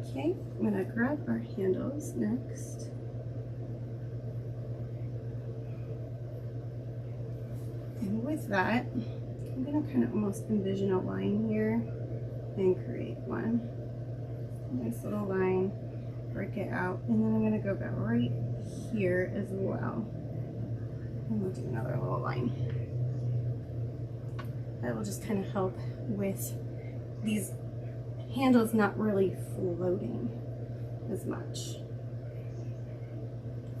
Okay, I'm going to grab our handles next. And with that, I'm going to kind of almost envision a line here and create one. Nice little line. Break it out, and then I'm going to go back right here as well, and we'll do another little line. That will just kind of help with these handles not really floating. as much.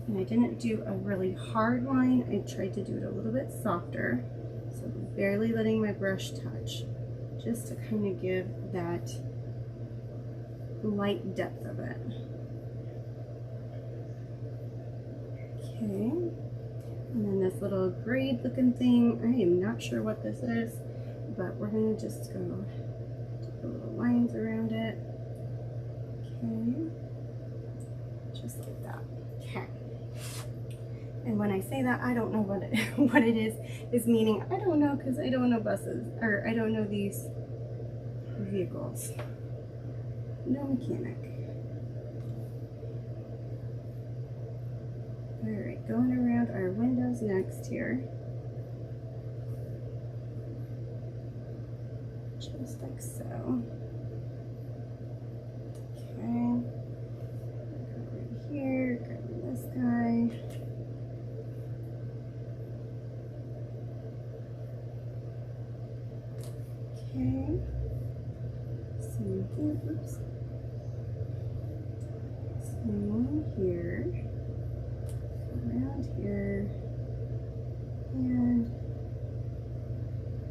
And I didn't do a really hard line. I tried to do it a little bit softer. So barely letting my brush touch, just to kind of give that light depth of it. Okay. And then this little braid looking thing, I am not sure what this is, but we're gonna just go do little lines around it. Okay. Just like that. Okay. And when I say that, I don't know what it is meaning I don't know, because I don't know buses, or I don't know these vehicles. No mechanic. Alright, going around our windows next here. Just like so. Okay. Go right here, grab this guy. Okay. Same here, oops. Same here. Around here. And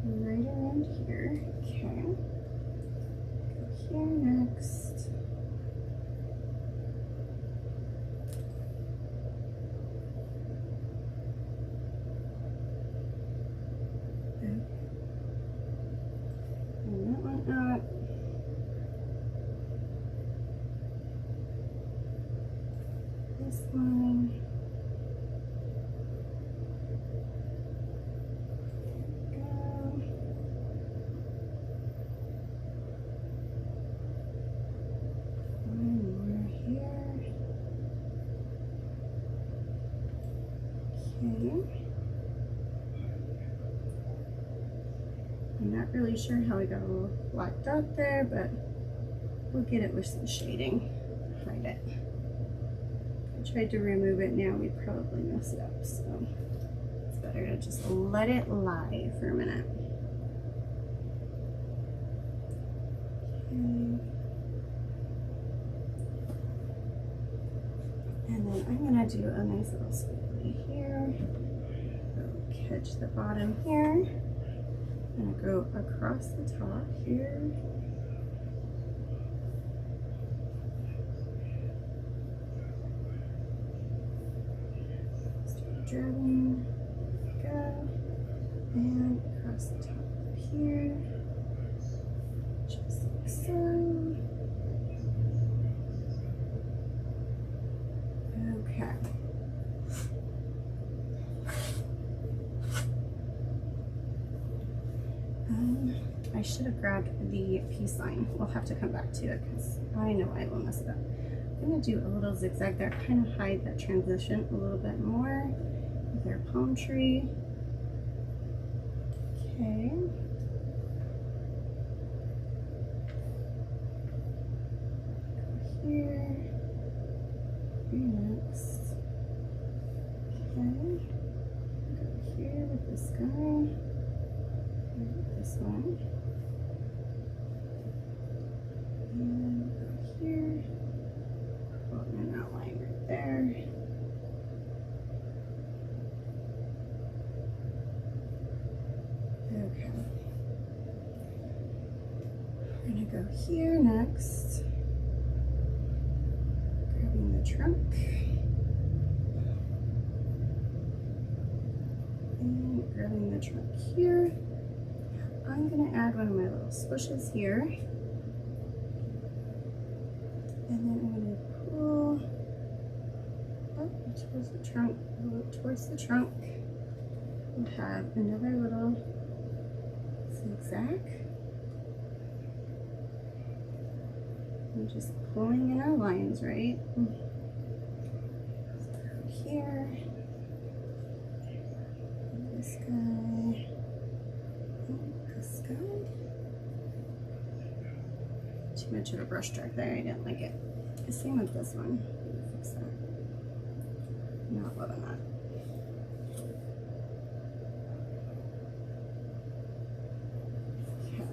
right around here. Okay. Go here next. This one. Go. One more here. Okay. I'm not really sure how I got a little blacked out there, but we'll get it with some shading. Hide it. I tried to remove it, now we'd probably mess it up, so it's better to just let it lie for a minute. Okay. And then I'm gonna do a nice little squiggly here. Go catch the bottom here. I'm gonna go across the top here. Start dragging, go, and across the top here, just like so. Okay. I should have grabbed the peace sign. We'll have to come back to it because I know I will mess it up. I'm going to do a little zigzag there, kind of hide that transition a little bit more with our palm tree. Okay. Go here. Next. Okay. Go here with this guy. This one. And go here. Put an outline right there. Okay. We're gonna go here next. Grabbing the trunk. And grabbing the trunk here. I'm going to add one of my little swishes here. And then I'm going to pull up towards the trunk, pull up towards the trunk. We'll have another little zigzag. I'm just pulling in our lines, right? So here, and this guy. This guy. Too much of a brush stroke there, I didn't like it. The same with this one. Fix that. Not loving that. Okay.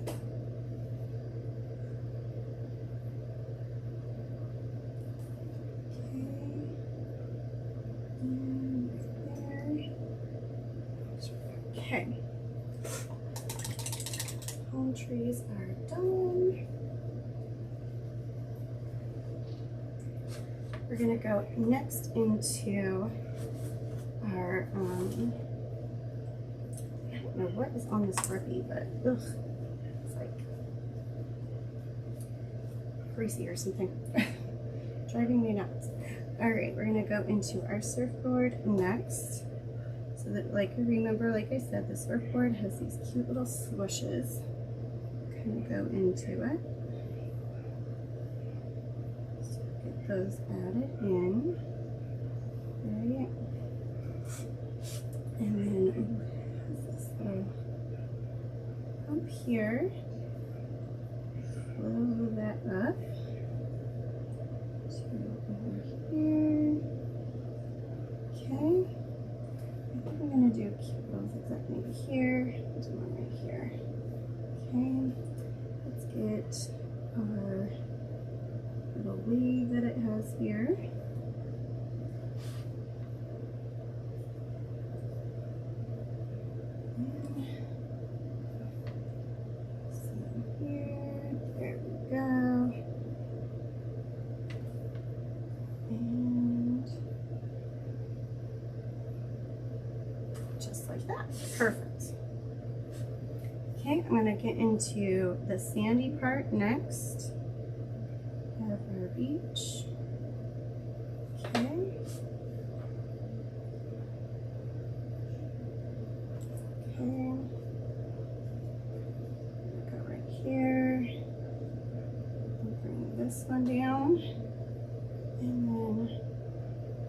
gonna go next into our, I don't know what is on this Sharpie, but ugh, it's like greasy or something. Driving me nuts. All right, we're gonna go into our surfboard next. So that, like, remember, like I said, the surfboard has these cute little swooshes. Kind of go into it. So get those added in. Right. And then this little up here. Flow that up to over here. Okay. I think I'm gonna do cute little zigzag maybe here. Do one right here. Okay. Let's get our little weave that it has here. Perfect. Okay, I'm going to get into the sandy part next of our beach. Okay. Okay. Go right here. We'll bring this one down. And then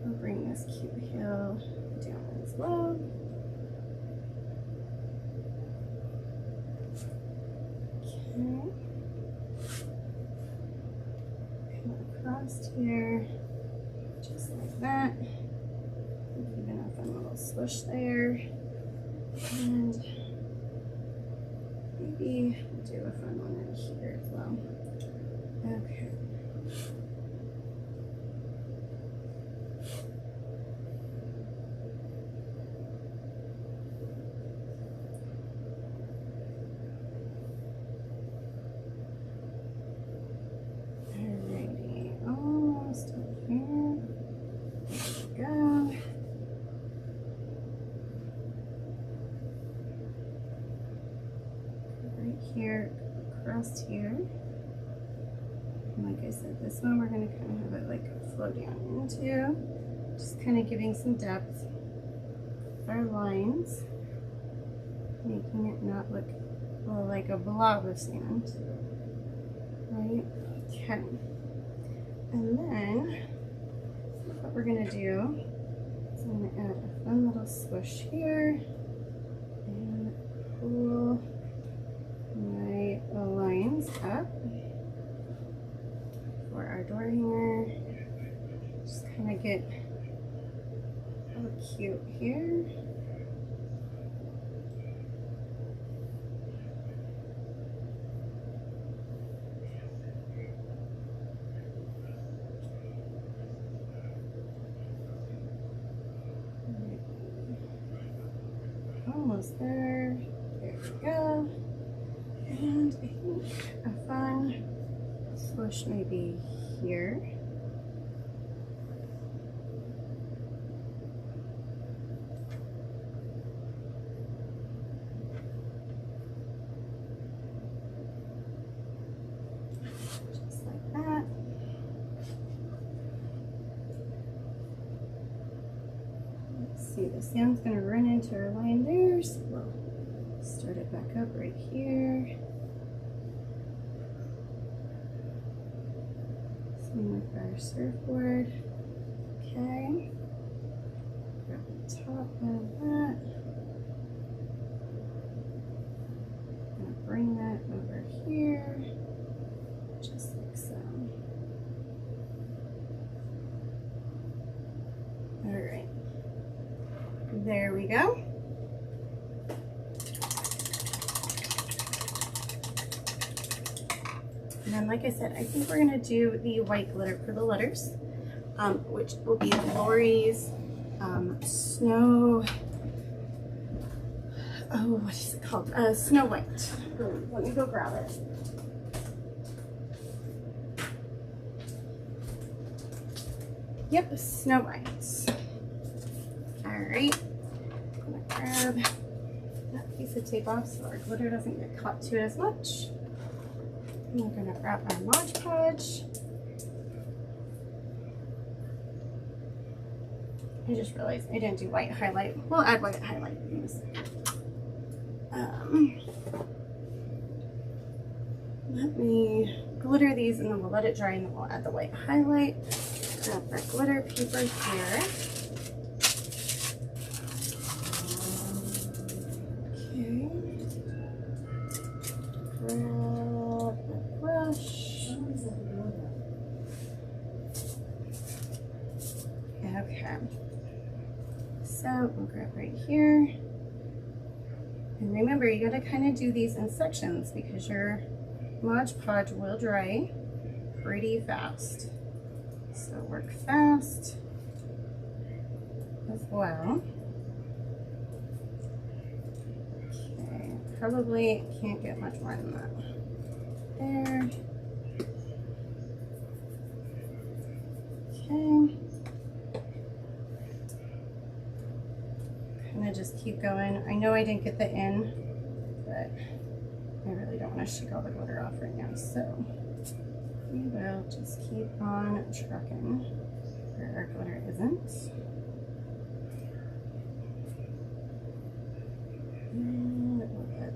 we'll bring this cute hill down as well. Come across here, just like that. Even a fun little swoosh there. And maybe we'll do a fun one in here as well. Okay. Here, across here, and like I said, this one we're going to kind of have it like flow down into, just kind of giving some depth with our lines, making it not look like a blob of sand, right? Okay, and then what we're going to do is I'm going to add a fun little swoosh here and pull my lines up for our door hanger. Just kind of get all cute here. Almost there. There we go. And I think a fun swoosh maybe here. Just like that. Let's see, the sand's going to run into our line there, so we'll start it back up right here. Same with our surfboard. Okay. Grab the top of that. I'm going to bring that over here, just like so. All right. There we go. And then, like I said, I think we're going to do the white glitter for the letters, which will be Lori's Snow, oh, what is it called? Snow White. Let me go grab it. Yep, Snow White. All right, I'm gonna grab that piece of tape off so our glitter doesn't get caught to it as much. And we're gonna grab our Mod Podge. I just realized I didn't do white highlight. We'll add white highlight in this. Let me glitter these and then we'll let it dry and then we'll add the white highlight. Grab our glitter paper here. Okay. Grab the brush. Okay. So we'll grab right here. And remember, you gotta kind of do these in sections because your Mod Podge will dry pretty fast. So work fast as well. Okay, probably can't get much more than that. There. Okay. Kind of just keep going. I know I didn't get the in, but I really don't want to shake all the glitter off right now, so we will just keep on trucking where our glitter isn't. And we'll get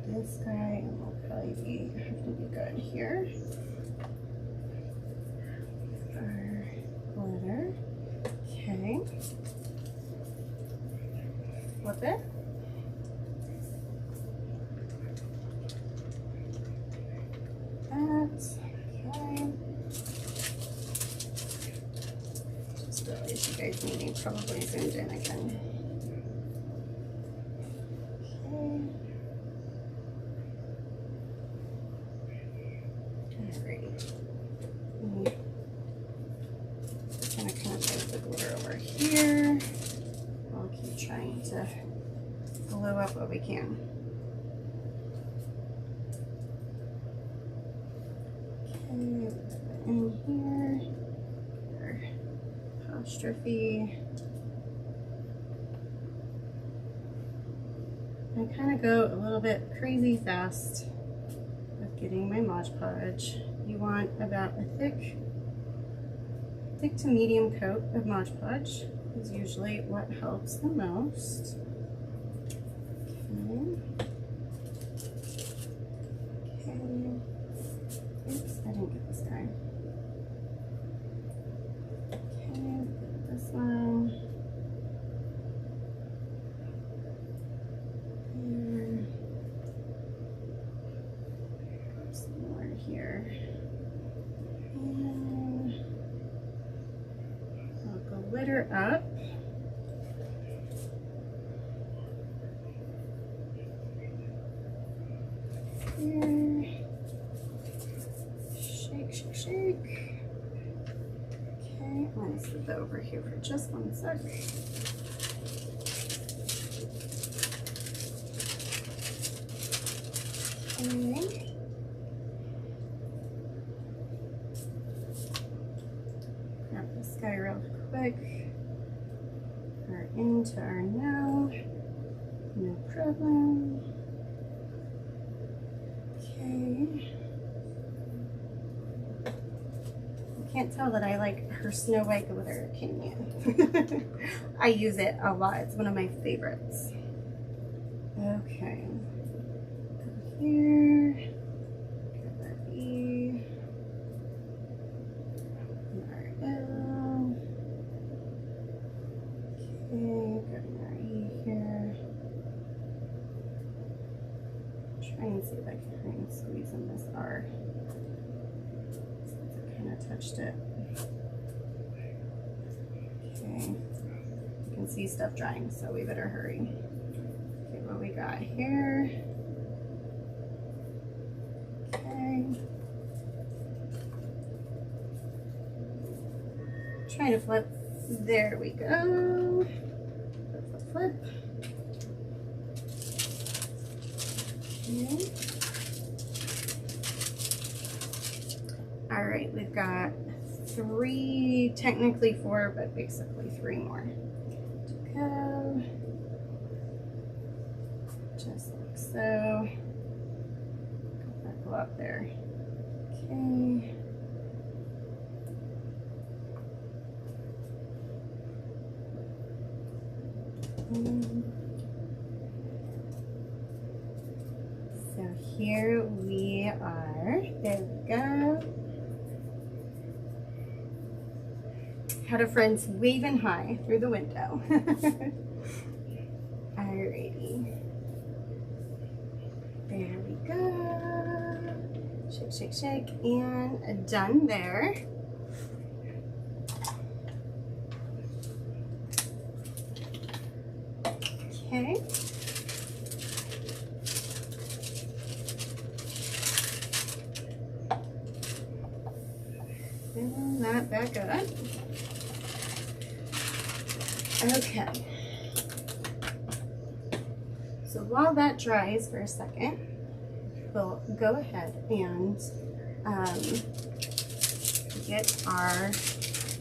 this guy, and we'll probably have to be good here. Our glitter. Okay. Flip it. Okay. Just realized you guys need me probably zoomed in again. Okay. Alright. I'm gonna kind of move the glitter over here. I'll keep trying to blow up what we can. In here, apostrophe. I kind of go a little bit crazy fast with getting my Mod Podge. You want about a thick to medium coat of Mod Podge is usually what helps the most. Okay. Oops, I didn't get this guy. Okay, this one. Here. Some more here. And I'll glitter up. Here. Shake. Okay, I'm going to slip that over here for just 1 sec. Okay. Grab this guy real quick. We're into our no problem. Okay. Can't tell that I like her Snow White glitter, can you? I use it a lot. It's one of my favorites. Okay. Go here. Get that E. And our L. Okay, got our E here. Try and see if I can kind of squeeze in this R. Touched it. Okay, you can see stuff drying, so we better hurry. Okay, what we got here. Okay. Trying to flip. There we go. Flip. Okay. All right, we've got 3, technically 4, but basically 3 more to go. Just like so. Go up there. Okay. So here we are. There we go. Had a friend's waving hi through the window. Alrighty. There we go. Shake, shake, shake, and done there. Okay. Fill that back up. Okay. So while that dries for a second, we'll go ahead and get our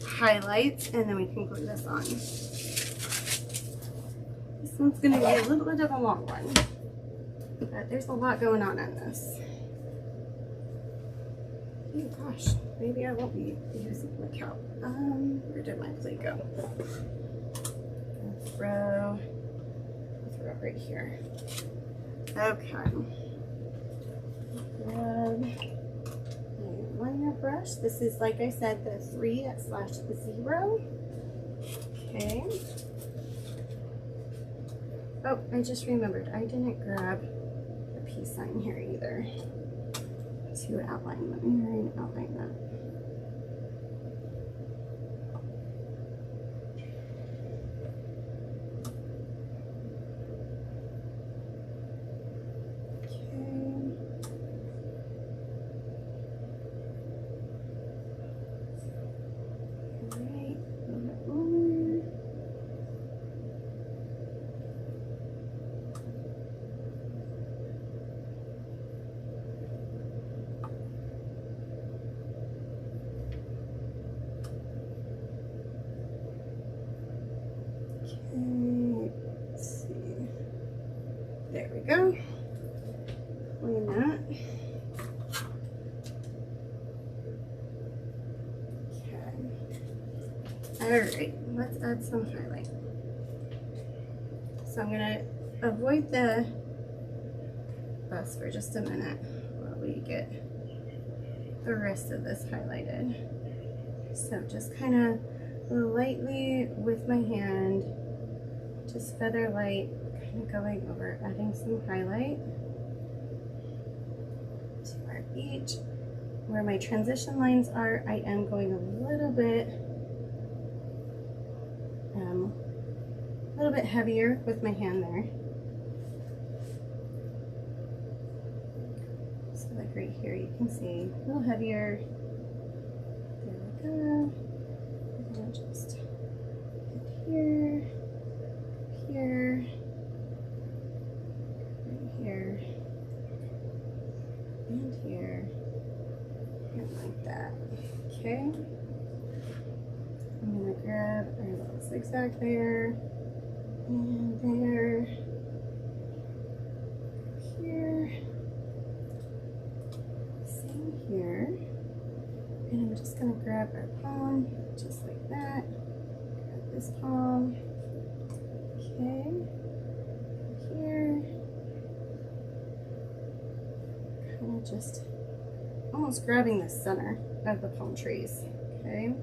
highlights, and then we can glue this on. This one's going to be a little bit of a long one, but there's a lot going on in this. Oh gosh, maybe I won't be using my calc. Where did my plate go? Throw it right here. Okay. Grab my liner brush. This is, like I said, the 3/0. Okay. Oh, I just remembered. I didn't grab the peace sign here either. To outline. Let me outline that. Let's see. There we go. Clean that. Okay. Alright, let's add some highlight. So I'm going to avoid the bus for just a minute while we get the rest of this highlighted. So just kind of lightly with my hand, just feather light, kind of going over, adding some highlight to our beach. Where my transition lines are, I am going a little bit heavier with my hand there. So like right here, you can see a little heavier. There we go. And just hit here, here, right here, and here, and like that. Okay. I'm gonna grab our little zigzag there, and there, here, same here, and I'm just gonna grab our palm, just like that. Grab this palm, okay, here, kind of just almost grabbing the center of the palm trees, okay,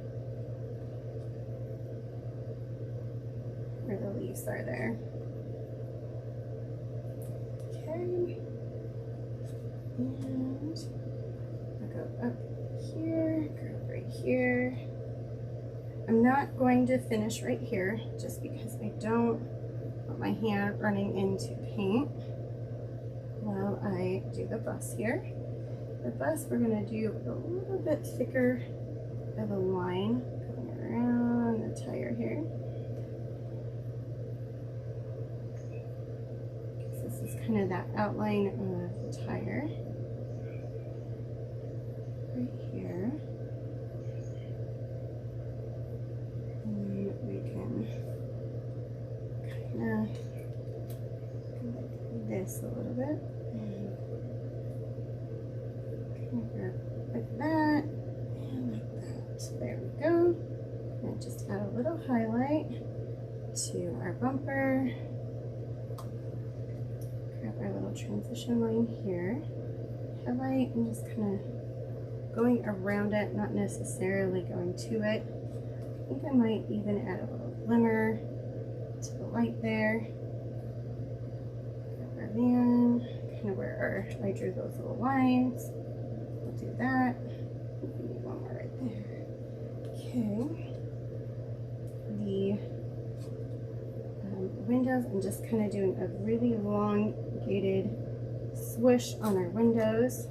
where the leaves are there. Okay, and I'll go up here, grab right here. I'm not going to finish right here just because I don't want my hand running into paint while I do the bus here. The bus, we're going to do a little bit thicker of a line going around the tire here. This is kind of that outline of the tire. Right here. this a little bit. Like that and like that. There we go. And just add a little highlight to our bumper. Grab our little transition line here. Highlight and just kind of going around it, not necessarily going to it. I think I might even add a little glimmer to the light there. Grab our van, kind of where I drew those little lines. We'll do that. We need one more right there. Okay. The windows, I'm just kind of doing a really elongated swoosh on our windows.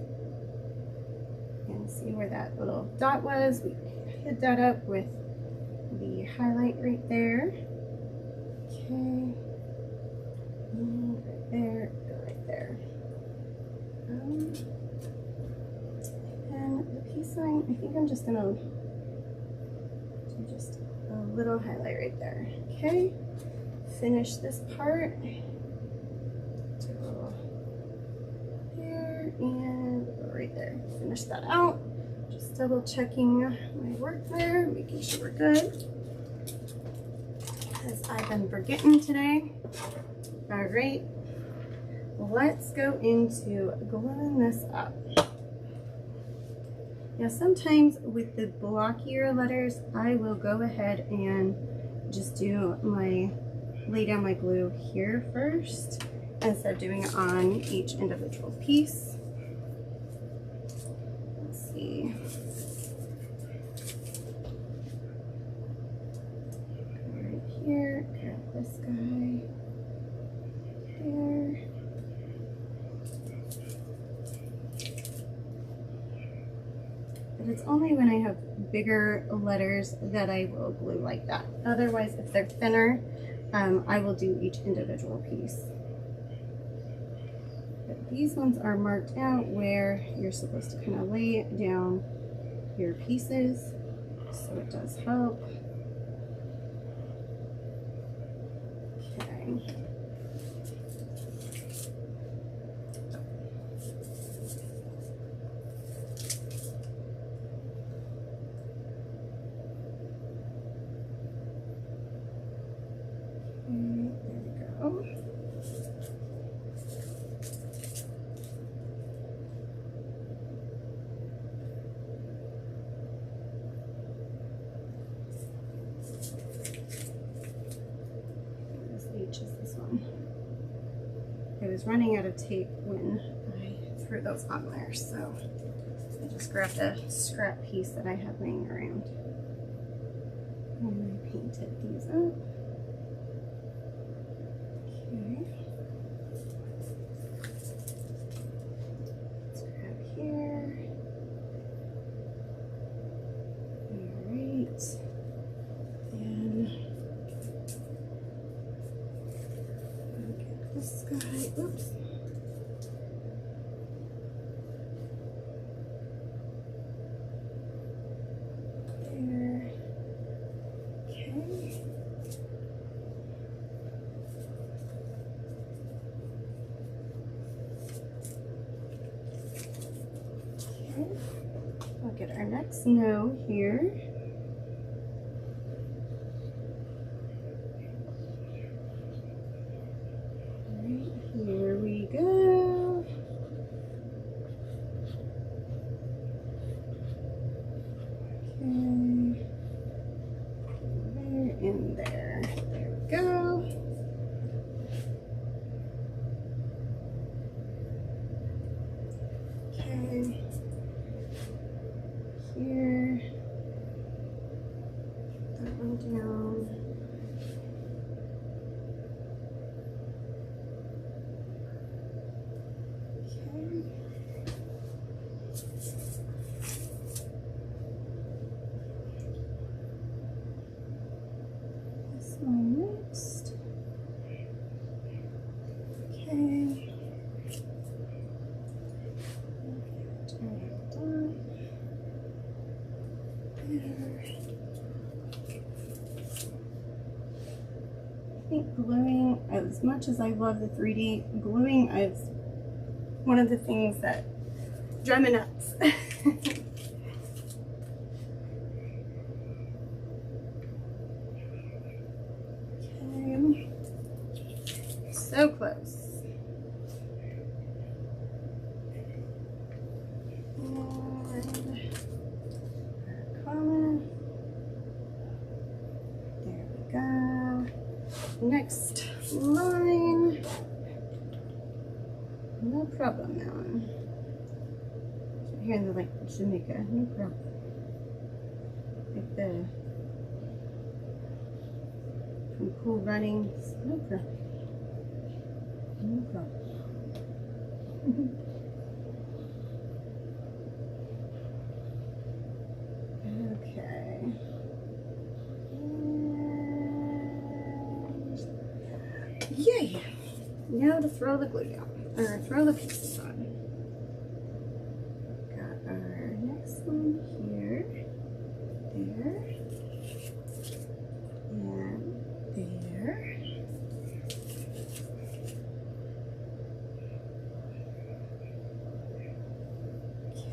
And see where that little dot was? We hid that up with the highlight right there. Okay. And right there, go right there. And the peace sign, I think I'm just gonna do just a little highlight right there. Okay. Finish this part. Do a little here and right there. Finish that out. Just double checking my work there, making sure we're good. As I've been forgetting today. All right, let's go into gluing this up. Now sometimes with the blockier letters, I will go ahead and just do lay down my glue here first instead of doing it on each individual piece. Let's see. Go right here, grab this guy there. But it's only when I have bigger letters that I will glue like that. Otherwise, if they're thinner, I will do each individual piece. But these ones are marked out where you're supposed to kind of lay down your pieces, so it does help. Okay. I was running out of tape when I threw those on there, so I just grabbed a scrap piece that I had laying around. And I painted these up. Okay. Let's grab here. Alright. And this guy, oops. There. Okay. Okay. I'll get our next no here. Here we go. Okay. There and there. There we go. Okay. Here. That one down. Next. Okay. Turn it down. There. think gluing, as much as I love the 3D, gluing is one of the things that drive me nuts. Okay. So close. Next line, no problem now. Here in the like Jamaica, no problem. Like the from Cool Runnings, no problem. No problem. Okay. Yay! Now to throw the glue down, or throw the pieces on. Got our next one here, there, and there.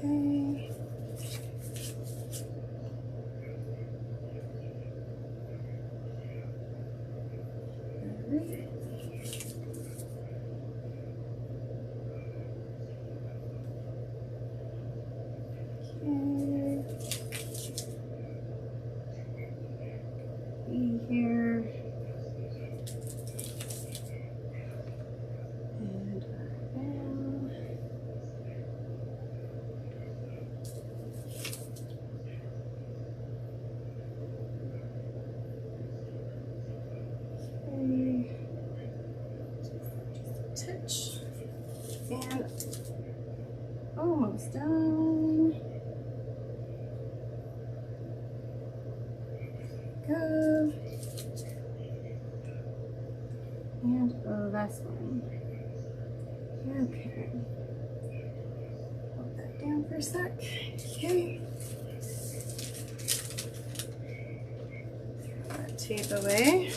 Okay. Here and around. Okay. Just a touch and almost done. Go. And the last one. Okay. Hold that down for a sec. Okay. Throw that tape away.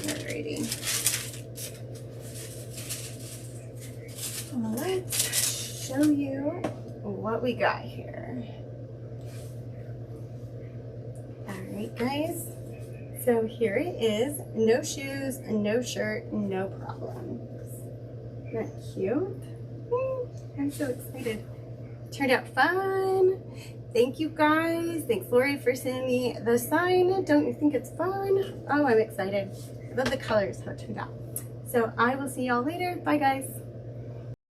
Alrighty. Let's show you what we got here. Alright guys, so here it is. No shoes, no shirt, no problem. Isn't that cute? I'm so excited. Turned out fun. Thank you guys. Thanks Lori for sending me the sign. Don't you think it's fun? Oh, I'm excited. I love the colors, how it turned out. So I will see y'all later. Bye guys.